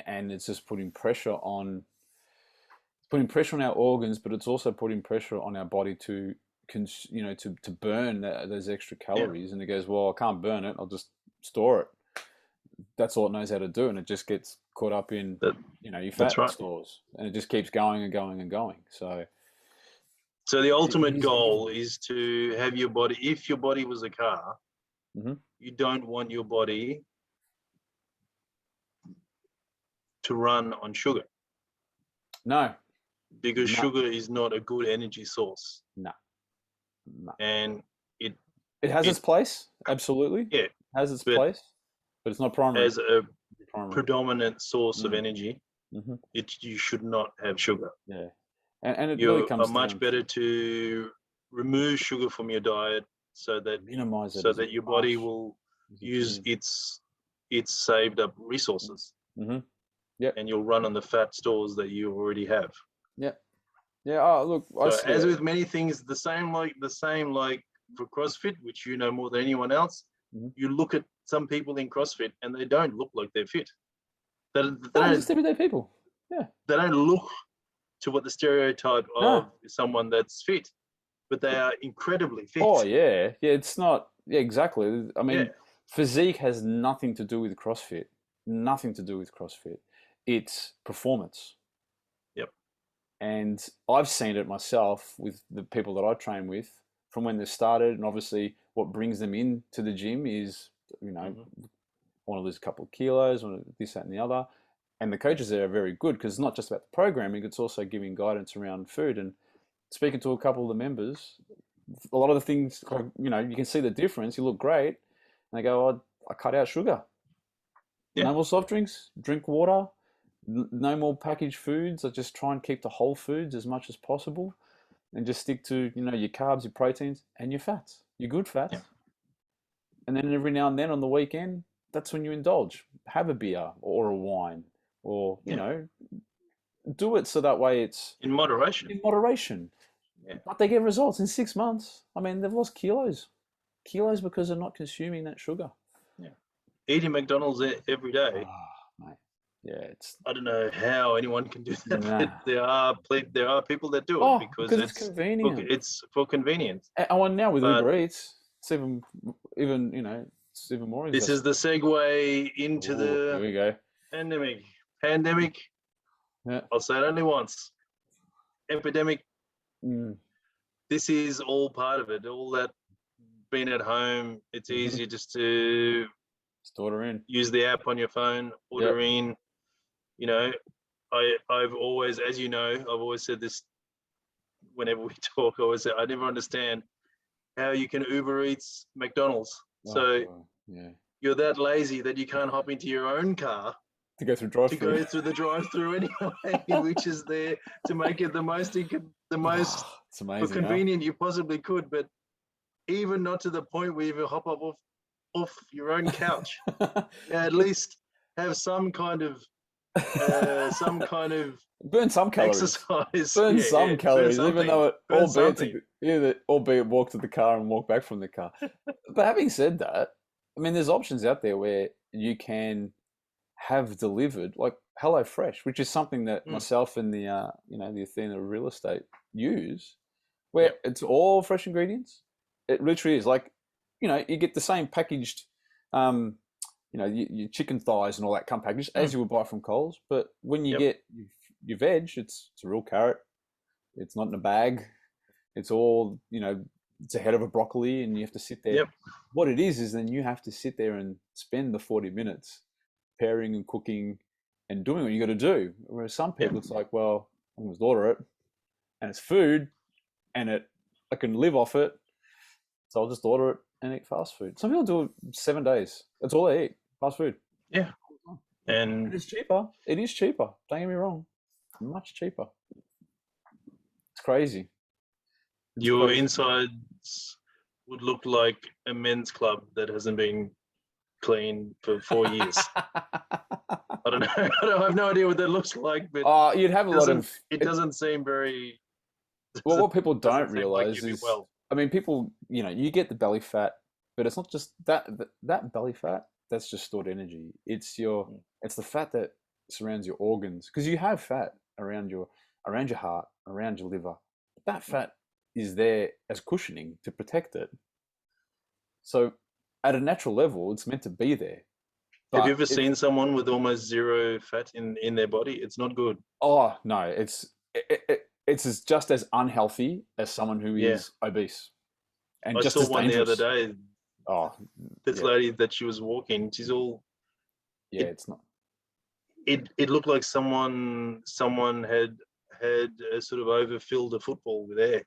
and it's just putting pressure on our organs, but it's also putting pressure on our body to to burn those extra calories. And it goes, well, I can't burn it, I'll just store it. That's all it knows how to do, and it just gets caught up in your That's fat right. stores, and it just keeps going and going and going. So the ultimate is goal is to have your body, if your body was a car, Mhm. you don't want your body to run on sugar, No, because no, sugar is not a good energy source, no, no. and it It has it its place, absolutely. yeah, It has its but place, but it's not primary. as a Primary. predominant source of Mm. energy, Hmm. you should not have sugar. Yeah, and it really You are comes much down better to remove sugar from your diet, so to that minimize it as your body much will as you use can. its saved up resources, Mm-hmm. Yep. and you'll run on the fat stores that you already have. Yep. Yeah. Oh, look, I So see as it. with many things, the same like for CrossFit, which you know more than anyone else, Mhm. you look at some people in CrossFit and they don't look like they're fit. They No, they're just everyday people. Yeah. don't look to what the stereotype No. of someone that's fit, but they are incredibly fit. Oh, yeah. Yeah. It's not. Yeah. Exactly. I Yeah. mean, physique has nothing to do with CrossFit. Nothing to do with CrossFit. It's performance. Yep. And I've seen it myself with the people that I train with from when they started. And obviously, what brings them into the gym is, Mm-hmm. want to lose a couple of kilos, want to this, that, and the other. And the coaches there are very good because it's not just about the programming, it's also giving guidance around food. And speaking to a couple of the members, a lot of the things, you can see the difference. You look great. And they go, oh, I cut out sugar. Yeah. No more soft drinks, drink water, no more packaged foods. I just try and keep the whole foods as much as possible and just stick to, your carbs, your proteins, and your fats, your good fats. Yeah. And then every now and then on the weekend, that's when you indulge. Have a beer or a wine, or do it so that way it's In moderation. in moderation. Yeah. But they get results in 6 months. I mean, they've lost kilos because they're not consuming that sugar. Yeah. Eating McDonald's every day. Oh, mate. Yeah, it's. I don't know how anyone can do that, Nah. but there are people that do it because it's convenient. It's for convenience. And now with But Uber Eats, it's even it's even more. this is the segue into Here the we go. pandemic. Yeah. I'll say it only once. Epidemic. Mm. This is all part of it. All that being at home, it's Mhm. easier just to Just order in. use the app on your phone, order in. I've always, as you know, I've always said this whenever we talk. I always say I never understand how you can Uber Eats McDonald's. So you're that lazy that you can't hop into your own car to go through drive-through. To go through the drive-through anyway, which is there to make it the most it's amazing, convenient you possibly could. But even not to the point where you hop up off your own couch. At least have some kind of burn some calories. Exercise. Burn some calories, even though albeit walk to the car and walk back from the car. But having said that, I mean, there's options out there where you can have delivered, like HelloFresh, which is something that myself and the the Athena Real Estate use, where it's all fresh ingredients. It literally is like, you get the same packaged, your chicken thighs and all that come packaged as you would buy from Coles. But when you get your veg, it's a real carrot. It's not in a bag. It's all, it's a head of a broccoli, and you have to sit there. What it is then you have to sit there and spend the 40 minutes preparing and cooking and doing what you got to do. Whereas some people, it's like, well, I can just order it, and it's food, and I can live off it, so I'll just order it and eat fast food. Some people do it 7 days. That's all they eat, fast food. Yeah. And it's cheaper. It is cheaper. Don't get me wrong. Much cheaper. It's crazy. Your insides would look like a men's club that hasn't been clean for 4 years. I don't know. I have no idea what that looks like, but you'd have a lot of. It doesn't seem very. Well, what people don't realize is, well. I mean, people, you get the belly fat, but it's not just that belly fat. That's just stored energy. It's the fat that surrounds your organs, because you have fat around your heart, around your liver. That fat is there as cushioning to protect it. So, at a natural level, it's meant to be there. Have you ever seen someone with almost zero fat in their body? It's not good. Oh no, it's just as unhealthy as someone who is obese. And I just saw as one dangerous. the other day. Oh, this lady that she was walking, she's all. Yeah, it's not. It looked like someone had sort of overfilled a football with air.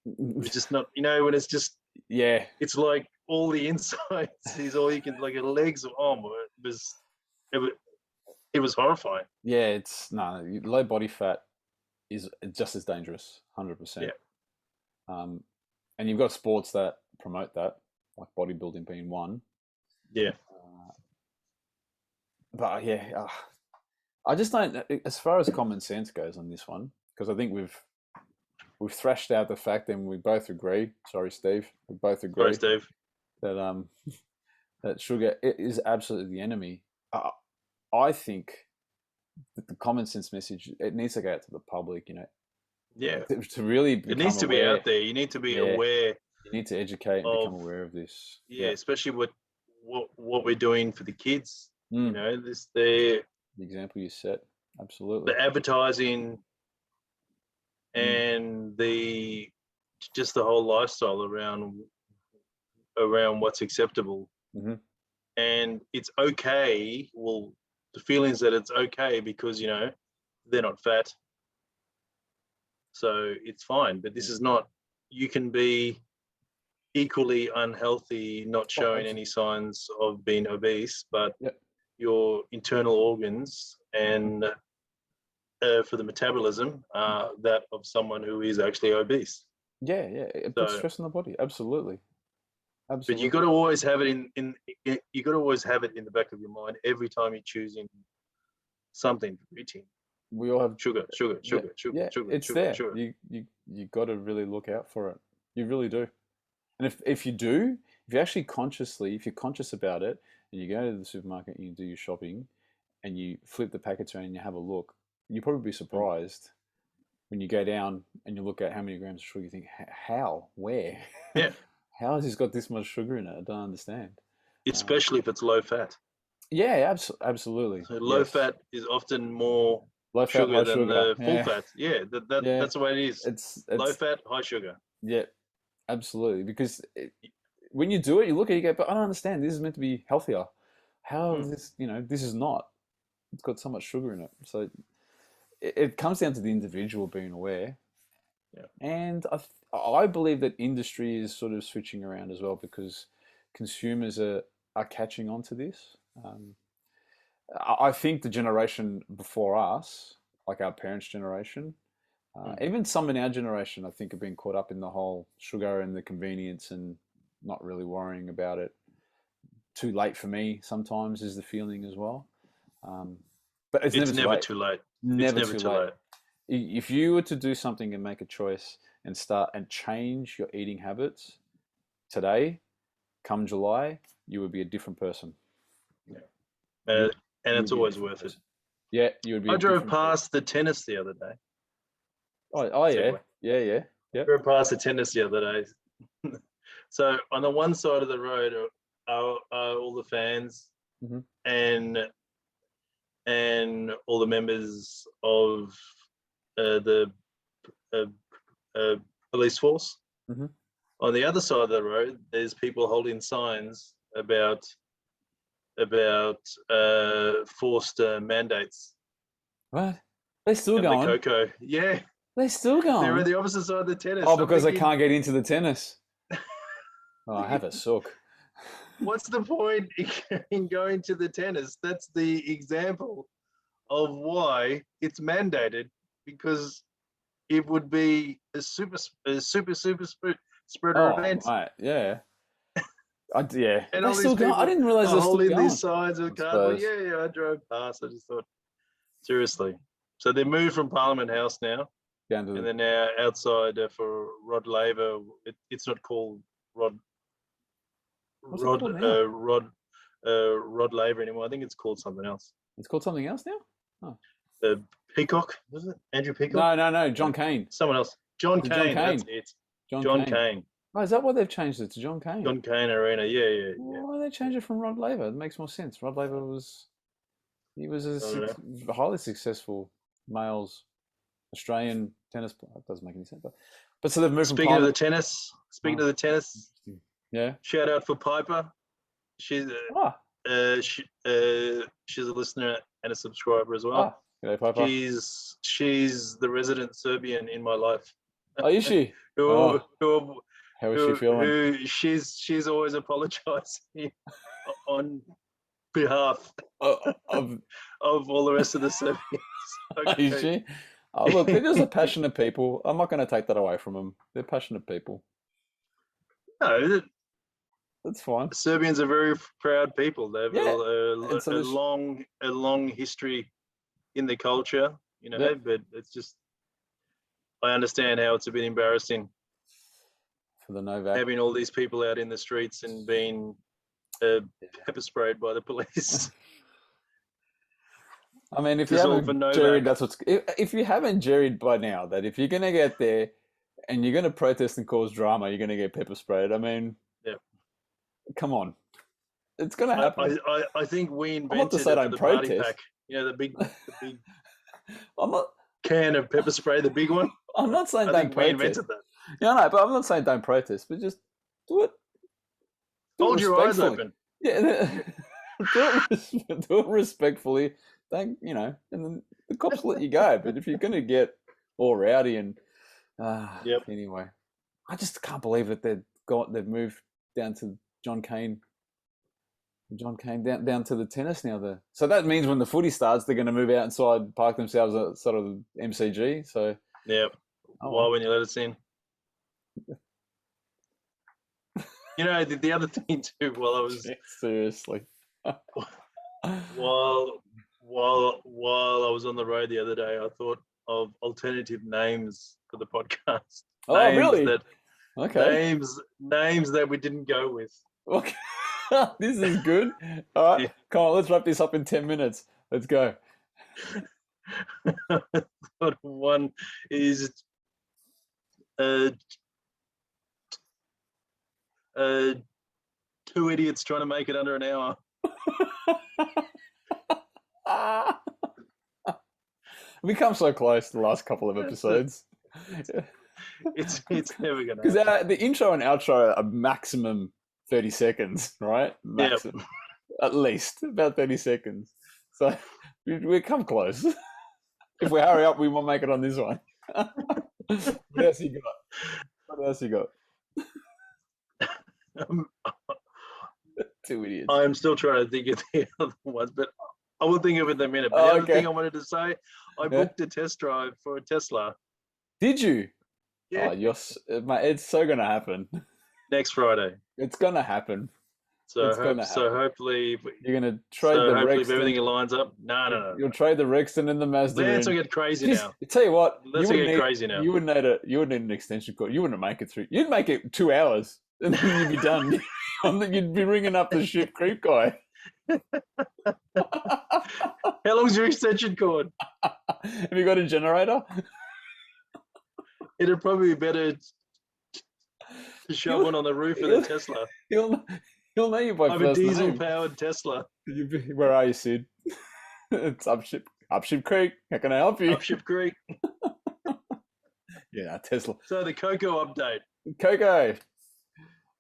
It's just not, when it's just. Yeah. It's like all the insides is all you can, like her legs. Oh my! It was horrifying. Yeah, it's low body fat is just as dangerous, 100%. Yeah. And you've got sports that promote that, like bodybuilding being one. Yeah. But yeah, I just don't. As far as common sense goes on this one, because I think we've thrashed out the fact, and we both agree. Sorry, Steve. We both agree. Sorry, Steve. That that sugar is absolutely the enemy. I think that the common sense message, it needs to go out to the public. Yeah. To really become it needs to aware. be out there. You need to be aware. You need to educate and become aware of this. Yeah, especially what we're doing for the kids. The example you set. Absolutely. The advertising and the whole lifestyle around what's acceptable. Mm-hmm. And it's okay. Well, the feelings that it's okay because they're not fat, so it's fine. But this is not. You can be equally unhealthy, not showing any signs of being obese, but your internal organs and for the metabolism that of someone who is actually obese. Yeah, it puts stress on the body. Absolutely. But you got to always have it in the back of your mind every time you're choosing something for eating. We all have sugar. It's sugar, there. Sugar. You got to really look out for it. You really do. And if you're conscious about it, and you go to the supermarket and you do your shopping, and you flip the packets around and you have a look, you'll probably be surprised when you go down and you look at how many grams of sugar. You think, how, where? Yeah. How has this got this much sugar in it? I don't understand. Especially if it's low fat. Yeah, absolutely. So low fat is often more low fat, sugar than the full fat. Yeah, that's the way it is. It's low fat, high sugar. Yeah, absolutely. Because when you do it, you look at it, you go, but I don't understand. This is meant to be healthier. How is this? This is not. It's got so much sugar in it. So it comes down to the individual being aware. Yeah. And I believe that industry is sort of switching around as well, because consumers are catching on to this. I think the generation before us, like our parents' generation, even some in our generation, I think, have been caught up in the whole sugar and the convenience and not really worrying about it. Too late for me sometimes is the feeling as well. But it's never too late. Never too late. If you were to do something and make a choice and start and change your eating habits today, come July, you would be a different person. Yeah. And it's always worth it. Yeah, you would be. I drove past the tennis the other day. Oh yeah. Yeah. I drove past the tennis the other day. So on the one side of the road are all the fans and all the members of the police force. Mm-hmm. On the other side of the road, there's people holding signs about forced mandates. What? They're still going. The cocoa. Yeah. They're still going. They're on the opposite side of the tennis. Oh, because they can't get into the tennis. Oh, I have a sook. what's the point in going to the tennis? That's the example of why it's mandated, because it would be a super spreader event. Right, yeah. Yeah. And They all still these going. people I didn't realize are they're still holding going. these signs of cardboard. Yeah, I drove past. I just thought, seriously. So they moved from Parliament House now, and they're now outside for Rod Laver. It's not called Rod Laver anymore. I think it's called something else. It's called something else now? Peacock, was it? Andrew Peacock? No. John Cain. Someone else. John Cain. That's it. John Cain. Oh, is that why they've changed it to John Cain? John Cain Arena. Yeah. Why did they change it from Rod Laver? It makes more sense. Rod Laver was a highly successful males Australian tennis player. That doesn't make any sense. But so they've moved. Speaking of the tennis, yeah. Shout out for Piper. She's she's a listener and a subscriber as well. G'day, Piper. She's the resident Serbian in my life. Oh, is she? How is she feeling? She's always apologising on behalf of all the rest of the Serbians. Okay. Is she? Oh, look, they're just passionate people. I'm not going to take that away from them. They're passionate people. No, that's fine. Serbians are very proud people. They have a long history in the culture, but it's just, I understand how it's a bit embarrassing for the Novak having all these people out in the streets and being pepper sprayed by the police. I mean, if you haven't jerried, if you haven't jerried by now, that if you're going to get there and you're going to protest and cause drama, you're going to get pepper sprayed. I mean, come on, it's going to happen. I think we invented the party pack. The big I'm not can of pepper spray, the big one. I'm not saying don't protest. We invented that. Yeah, no, but I'm not saying don't protest, but just do it. Hold your eyes open. Yeah, do it respectfully. And then the cops let you go. But if you're going to get all rowdy and anyway, I just can't believe that they've moved down to John Cain down to the tennis now. So that means when the footy starts, they're going to move out inside, park themselves at sort of the MCG. So why wouldn't you let us in? The other thing too, while I was seriously, while I was on the road the other day, I thought of alternative names for the podcast. Oh, really? Okay. Names that we didn't go with. Okay. This is good. All right, come on, let's wrap this up in 10 minutes. Let's go. One is two idiots trying to make it under an hour. We've come so close the last couple of episodes. It's never gonna, because the intro and outro are maximum 30 seconds, right? Maximum. At least about 30 seconds. So we come close. If we hurry up, we won't make it on this one. What else you got? Two idiots. I'm still trying to think of the other ones, but I will think of it in a minute. But the other thing I wanted to say, I booked a test drive for a Tesla. Did you? Yeah. Oh, mate, it's so going to happen. Next Friday. It's going to happen. So hopefully you're going to trade the hopefully Rexton. If everything lines up. No. You'll trade the Rexton and the Mazda. Let's get crazy now. Tell you what. Let's get crazy now. You would need an extension cord. You wouldn't make it through. You'd make it 2 hours and then you'd be done. You'd be ringing up the Ship Creek guy. How long's your extension cord? Have you got a generator? It'd probably be better to shove one on the roof of the Tesla. He'll know you by first name. I'm a diesel-powered Tesla. Where are you, Sid? It's up Ship Creek. How can I help you? Up Ship Creek. Yeah, Tesla. So the Coco update. Coco.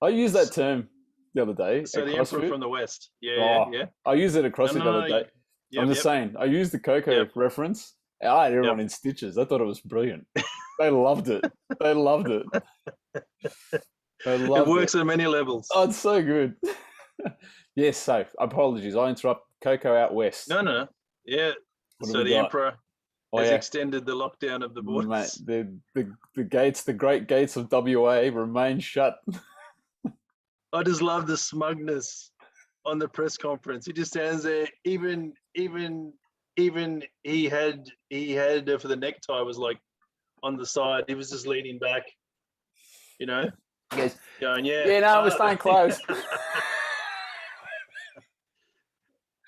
I used that term the other day. So the Emperor from the West. Yeah. I used it at CrossFit the other day. I'm just saying, I used the Coco reference. I had everyone in stitches. I thought it was brilliant. They loved it. They loved it. It works on many levels. Oh, it's so good. Yes, so apologies. I interrupt. Cocoa out west. No. Yeah. What have So we the got? emperor Oh, has yeah. extended the lockdown of the Mate, borders. the gates, the great gates of WA remain shut. I just love the smugness on the press conference. He just stands there. Even he had for the necktie was like on the side. He was just leaning back, you know, Yes. going, Yeah, no, we're staying close.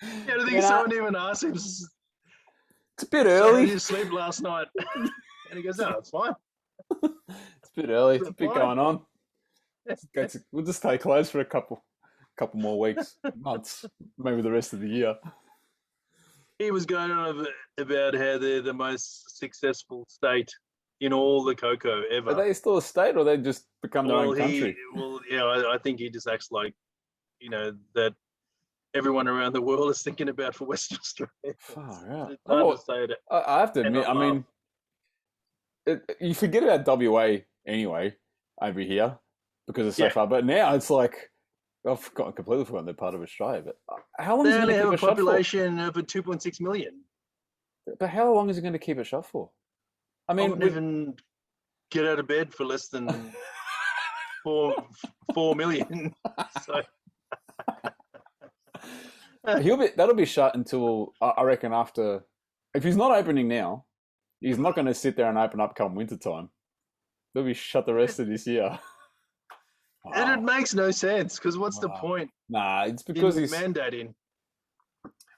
Yeah, I think someone even asked him, it's a bit "So early. did you sleep last night?" And he goes, "No, it's fine. It's a bit early. It's a bit Fine." going on. We'll just stay close for a couple more weeks, months, maybe the rest of the year. He was going on about how they're the most successful state in all the cocoa ever. Are they still a state, or they just become their own country? I think he just acts like, that everyone around the world is thinking about for Western Australia. It's hard to say it. I have to admit, I mean, you forget about WA anyway over here because it's so far. But now it's like I've completely forgotten they're part of Australia. But how long is it going to keep it shut for? They only have a population of 2.6 million. But how long is it going to keep it shut for? I mean, I wouldn't even get out of bed for less than 4 million. So. That'll be shut until I reckon after. If he's not opening now, he's not going to sit there and open up come winter time. They'll be shut the rest of this year. And it makes no sense because what's the point? Nah, it's because he's mandating.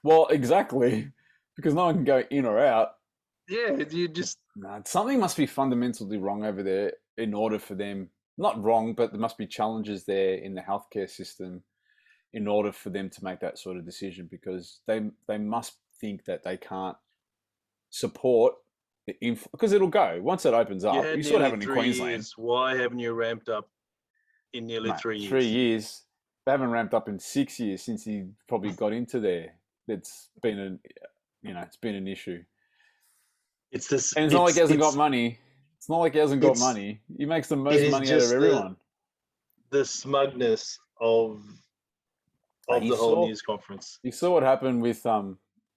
Well, exactly, because no one can go in or out. Yeah, you just something must be fundamentally wrong over there in order for them. Not wrong, but there must be challenges there in the healthcare system in order for them to make that sort of decision, because they must think that they can't support the because it'll go once it opens up. You sort of have it in Queensland. Years. Why haven't you ramped up in nearly 3 years? 3 years. They haven't ramped up in 6 years since he probably got into there. It's been an issue. It's this, and it's not like he hasn't got money. It's not like he hasn't got money. He makes the most money out of everyone. The smugness of the whole news conference. You saw what happened with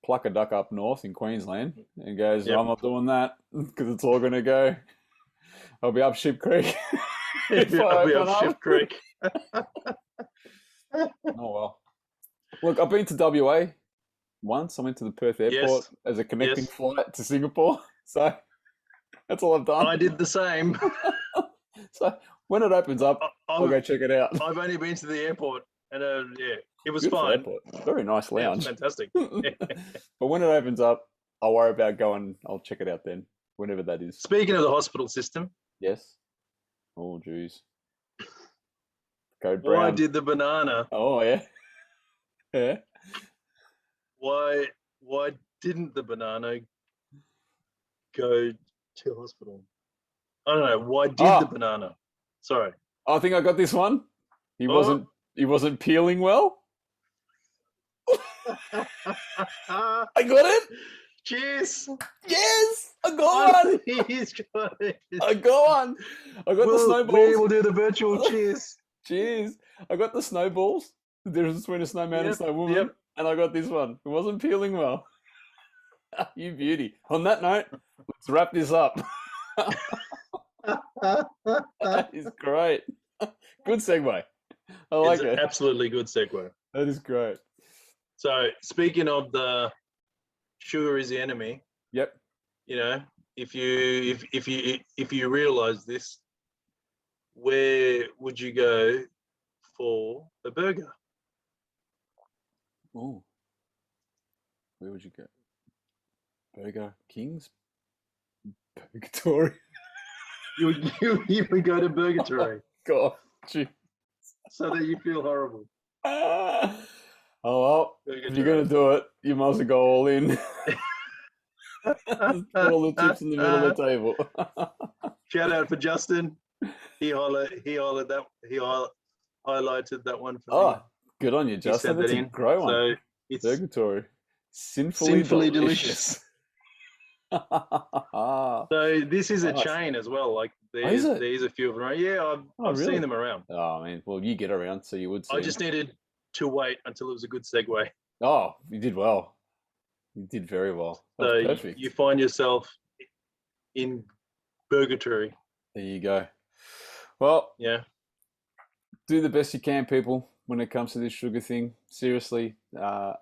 Pluck a Duck up north in Queensland, and goes, I'm not doing that because it's all going to go. I'll be up Ship Creek. I'll be up Ship Creek. Oh, well. Look, I've been to WA once. I went to the Perth airport as a connecting flight to Singapore. So that's all I've done. I did the same. So when it opens up, I'll go check it out. I've only been to the airport, and it was fine. Airport. Very nice lounge. Fantastic. But when it opens up, I'll worry about going. I'll check it out then, whenever that is. Speaking of the hospital system. Yes. Oh, jeez. Code brown. Why did the banana? Oh, yeah. Yeah. Why didn't the banana go to hospital? I don't know. Why did the banana? Sorry. I think I got this one. He wasn't peeling well. I got it. Cheers. Yes, I got one. He's got it. I got one. I got the snowballs. We will do the virtual cheers. Cheers. I got the snowballs. The difference between a snowman and snow woman. And I got this one. It wasn't peeling well. You beauty. On that note, let's wrap this up. That is great. Good segue. I like it. Absolutely good segue. That is great. So speaking of the sugar is the enemy. Yep. If you realize this, where would you go for a burger? Oh, where would you go? Burger King's? Purgatory. You would go to Purgatory. God, geez. So that you feel horrible. Oh well, if you're gonna do it, you must go all in. Put all the chips in the middle of the table. Shout out for Justin. He highlighted that one for me. Good on you, Justin. That's a great one. So it's Purgatory. Sinfully delicious. So this is a chain as well. Like there's a few of them around. Yeah, I've seen them around. Oh man, well you get around, so you would see. I just needed to wait until it was a good segue. Oh, you did well. You did very well. That's So perfect. you find yourself in purgatory. There you go. Well, Yeah. do the best you can, people, when it comes to this sugar thing. Seriously, I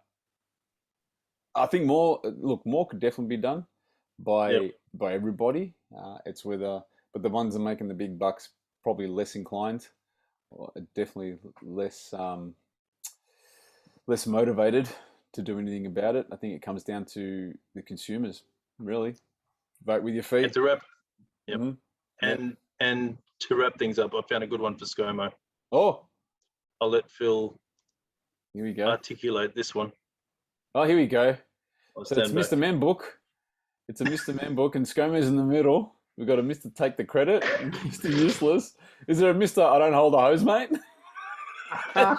think more could definitely be done by everybody. It's whether, but the ones that are making the big bucks probably less inclined, or definitely less less motivated to do anything about it. I think it comes down to the consumers, really. Vote with your feet. And to wrap, Mm-hmm. And to wrap things up, I found a good one for ScoMo. Oh, I'll let Phil here we go. articulate this one. Oh, here we go. I'll So it's stand Mr. Man book. It's a Mr. Man book, and ScoMo's in the middle. We've got a Mr. Take the Credit, Mr. Useless. Is there a Mr. I don't hold a hose, mate?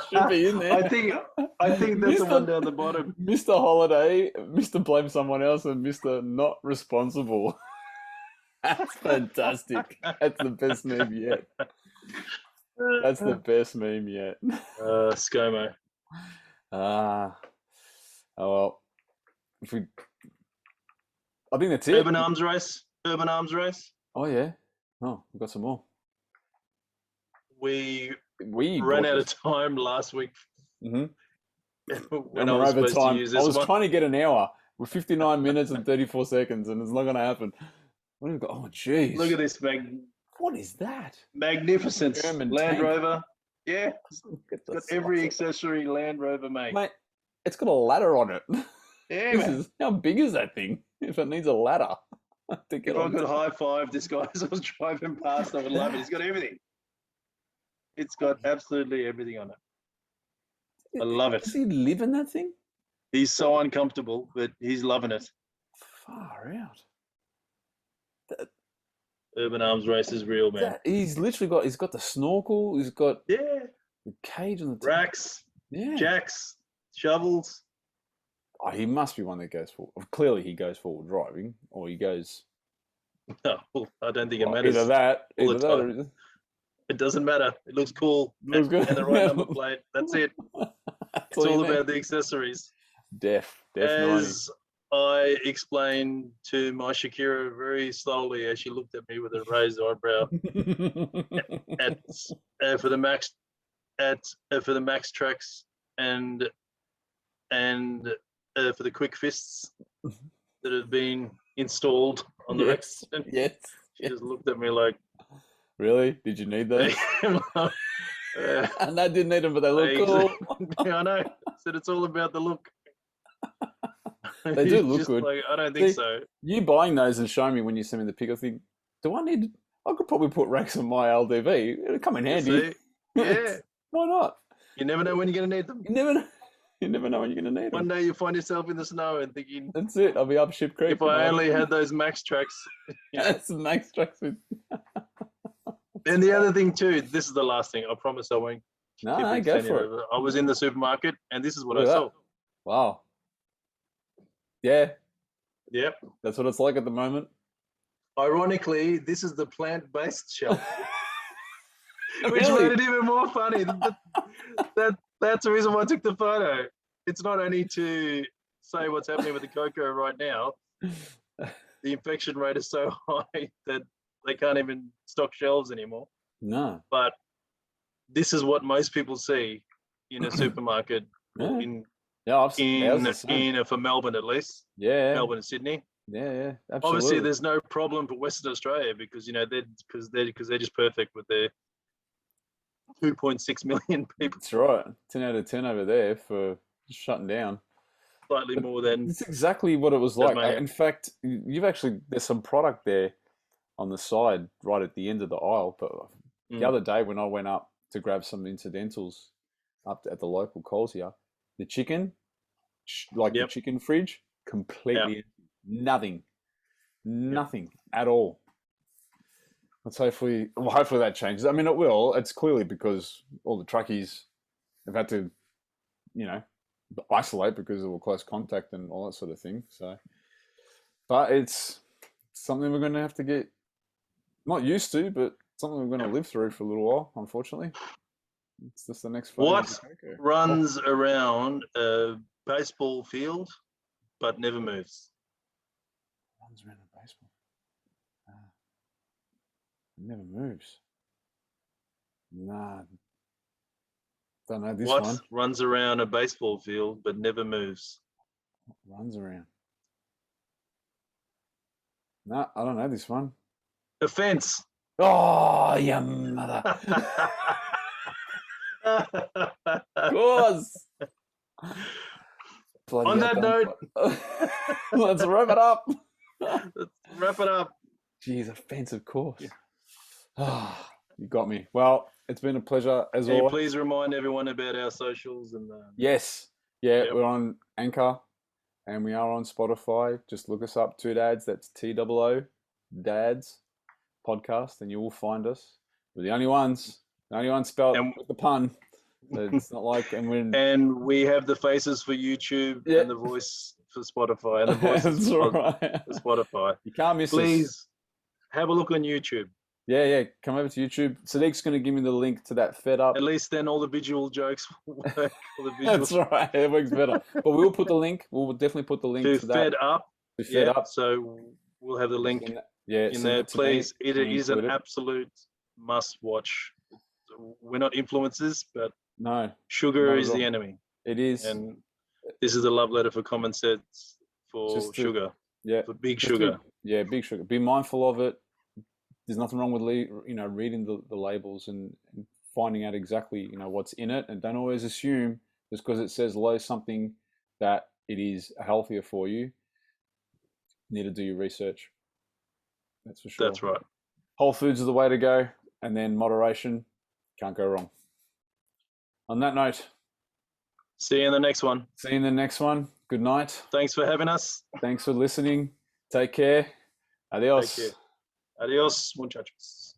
Should be in there. I think that's the one down the bottom. Mr. Holiday, Mr. Blame Someone Else, and Mr. Not Responsible. That's fantastic. That's the best meme yet. That's the best meme yet. ScoMo. Oh well. If we, I think that's it. Urban Arms Race. Oh yeah. Oh, we've got some more. We ran out of time last week. Mm-hmm. When I was supposed to use this I was one. trying to get an hour. We're 59 minutes and 34 seconds, and it's not going to happen. What have we got? Oh, jeez. Look at this What is that? magnificent German Land tank. Rover. Yeah, Look at got every accessory Land Rover, mate. Mate, it's got a ladder on it. Yeah, man. How big is that thing? If it needs a ladder to get If I on. could high five this guy as I was driving past, I would love it. He's got everything. It's got absolutely everything on it. I love it. Does he live in that thing? He's so uncomfortable, but he's loving it. Far out. Urban Arms Race is real, man. He's got the snorkel. He's got Yeah. the cage on the top. Racks, Yeah. jacks, shovels. Oh, he must be one that goes forward. Clearly, he goes forward driving, or he goes. No, I don't think it matters. Either that, all either the that, time. It doesn't matter. It looks cool. Looks good. And the right number plate. That's it. It's all about the accessories. Def 90. As I explained to my Shakira very slowly as she looked at me with a raised eyebrow for the max tracks and for the quick fists that have been installed on the Yes. racks. Yes. She just looked at me like, Really? Did you need those? And I didn't need them, but they look cool. Yeah, I know. Said it's all about the look. They do look good. Like, I don't think so. You buying those and showing me when you send me the pic, I think, I could probably put racks on my LDV. It'll come in handy. See? Yeah. Why not? You never know when you're going to need them. You never know when you're going to need them. One day you'll find yourself in the snow and thinking, That's it. I'll be up Ship Creek. if I only had those max tracks. That's max tracks with. And the other thing too, this is the last thing. I promise I won't. No, go for it. I was in the supermarket and this is what I Look at saw. Wow. Yeah, Yep. that's what it's like at the moment. Ironically, this is the plant-based shelf, which Really? made it even more funny. That's the reason why I took the photo. It's not only to say what's happening with the cocoa right now. The infection rate is so high that they can't even stock shelves anymore. No. But this is what most people see in a supermarket Yeah. in I've seen ours the same. for Melbourne at least. Yeah. Melbourne and Sydney. Yeah, absolutely. Obviously, there's no problem for Western Australia because they're just perfect with their 2.6 million people. That's right. 10 out of 10 over there for shutting down. Slightly more than. It's exactly what it was like. Tasmania. In fact, there's some product there on the side, right at the end of the aisle. But the other day when I went up to grab some incidentals up at the local Coles here, the chicken, the chicken fridge, completely empty. Nothing at all. Let's hopefully that changes. I mean, it will. It's clearly because all the truckies have had to, isolate because of close contact and all that sort of thing. So, but it's something we're going to have to get not used to, but something we're going to live through for a little while, unfortunately. It's just the next photo. What runs around a baseball field but never moves? Runs around a baseball. Never moves. Nah. Don't know this What one. runs around a baseball field but never moves? What runs around? No, I don't know this one. A fence. Oh, your mother. Of course. On that note, let's wrap it up. Let's wrap it up. Jeez, a fence, of course. You got me. Well, it's been a pleasure as Can you always. please remind everyone about our socials and Yes. Yeah, Yep. we're on Anchor and we are on Spotify. Just look us up, Two Dads. That's TOO Dads podcast, and you will find us. We're the only ones spelled with the pun. So it's not like, and we have the faces for YouTube and the voice for Spotify and the voices for Spotify. You can't miss us. Please have a look on YouTube. Yeah. Come over to YouTube. Sadiq's going to give me the link to that Fed Up. At least then all the visual jokes work. That's right. It works better. But we'll put the link. We'll definitely put the link to that. Fed Up. To Fed Up. So we'll have the link in there. Please, it is an absolute must-watch. We're not influencers, but no, sugar is the enemy. It is. And this is a love letter for common sense for sugar. Yeah. For big sugar. Big sugar. Be mindful of it. There's nothing wrong with reading the labels and finding out exactly what's in it, and don't always assume just because it says low something that it is healthier for you. You need to do your research. That's for sure. That's right. Whole foods is the way to go, and then moderation. Can't go wrong. On that note, see you in the next one. Good night. Thanks for having us. Thanks for listening. Take care. Adios. Take care. Adios, muchachos.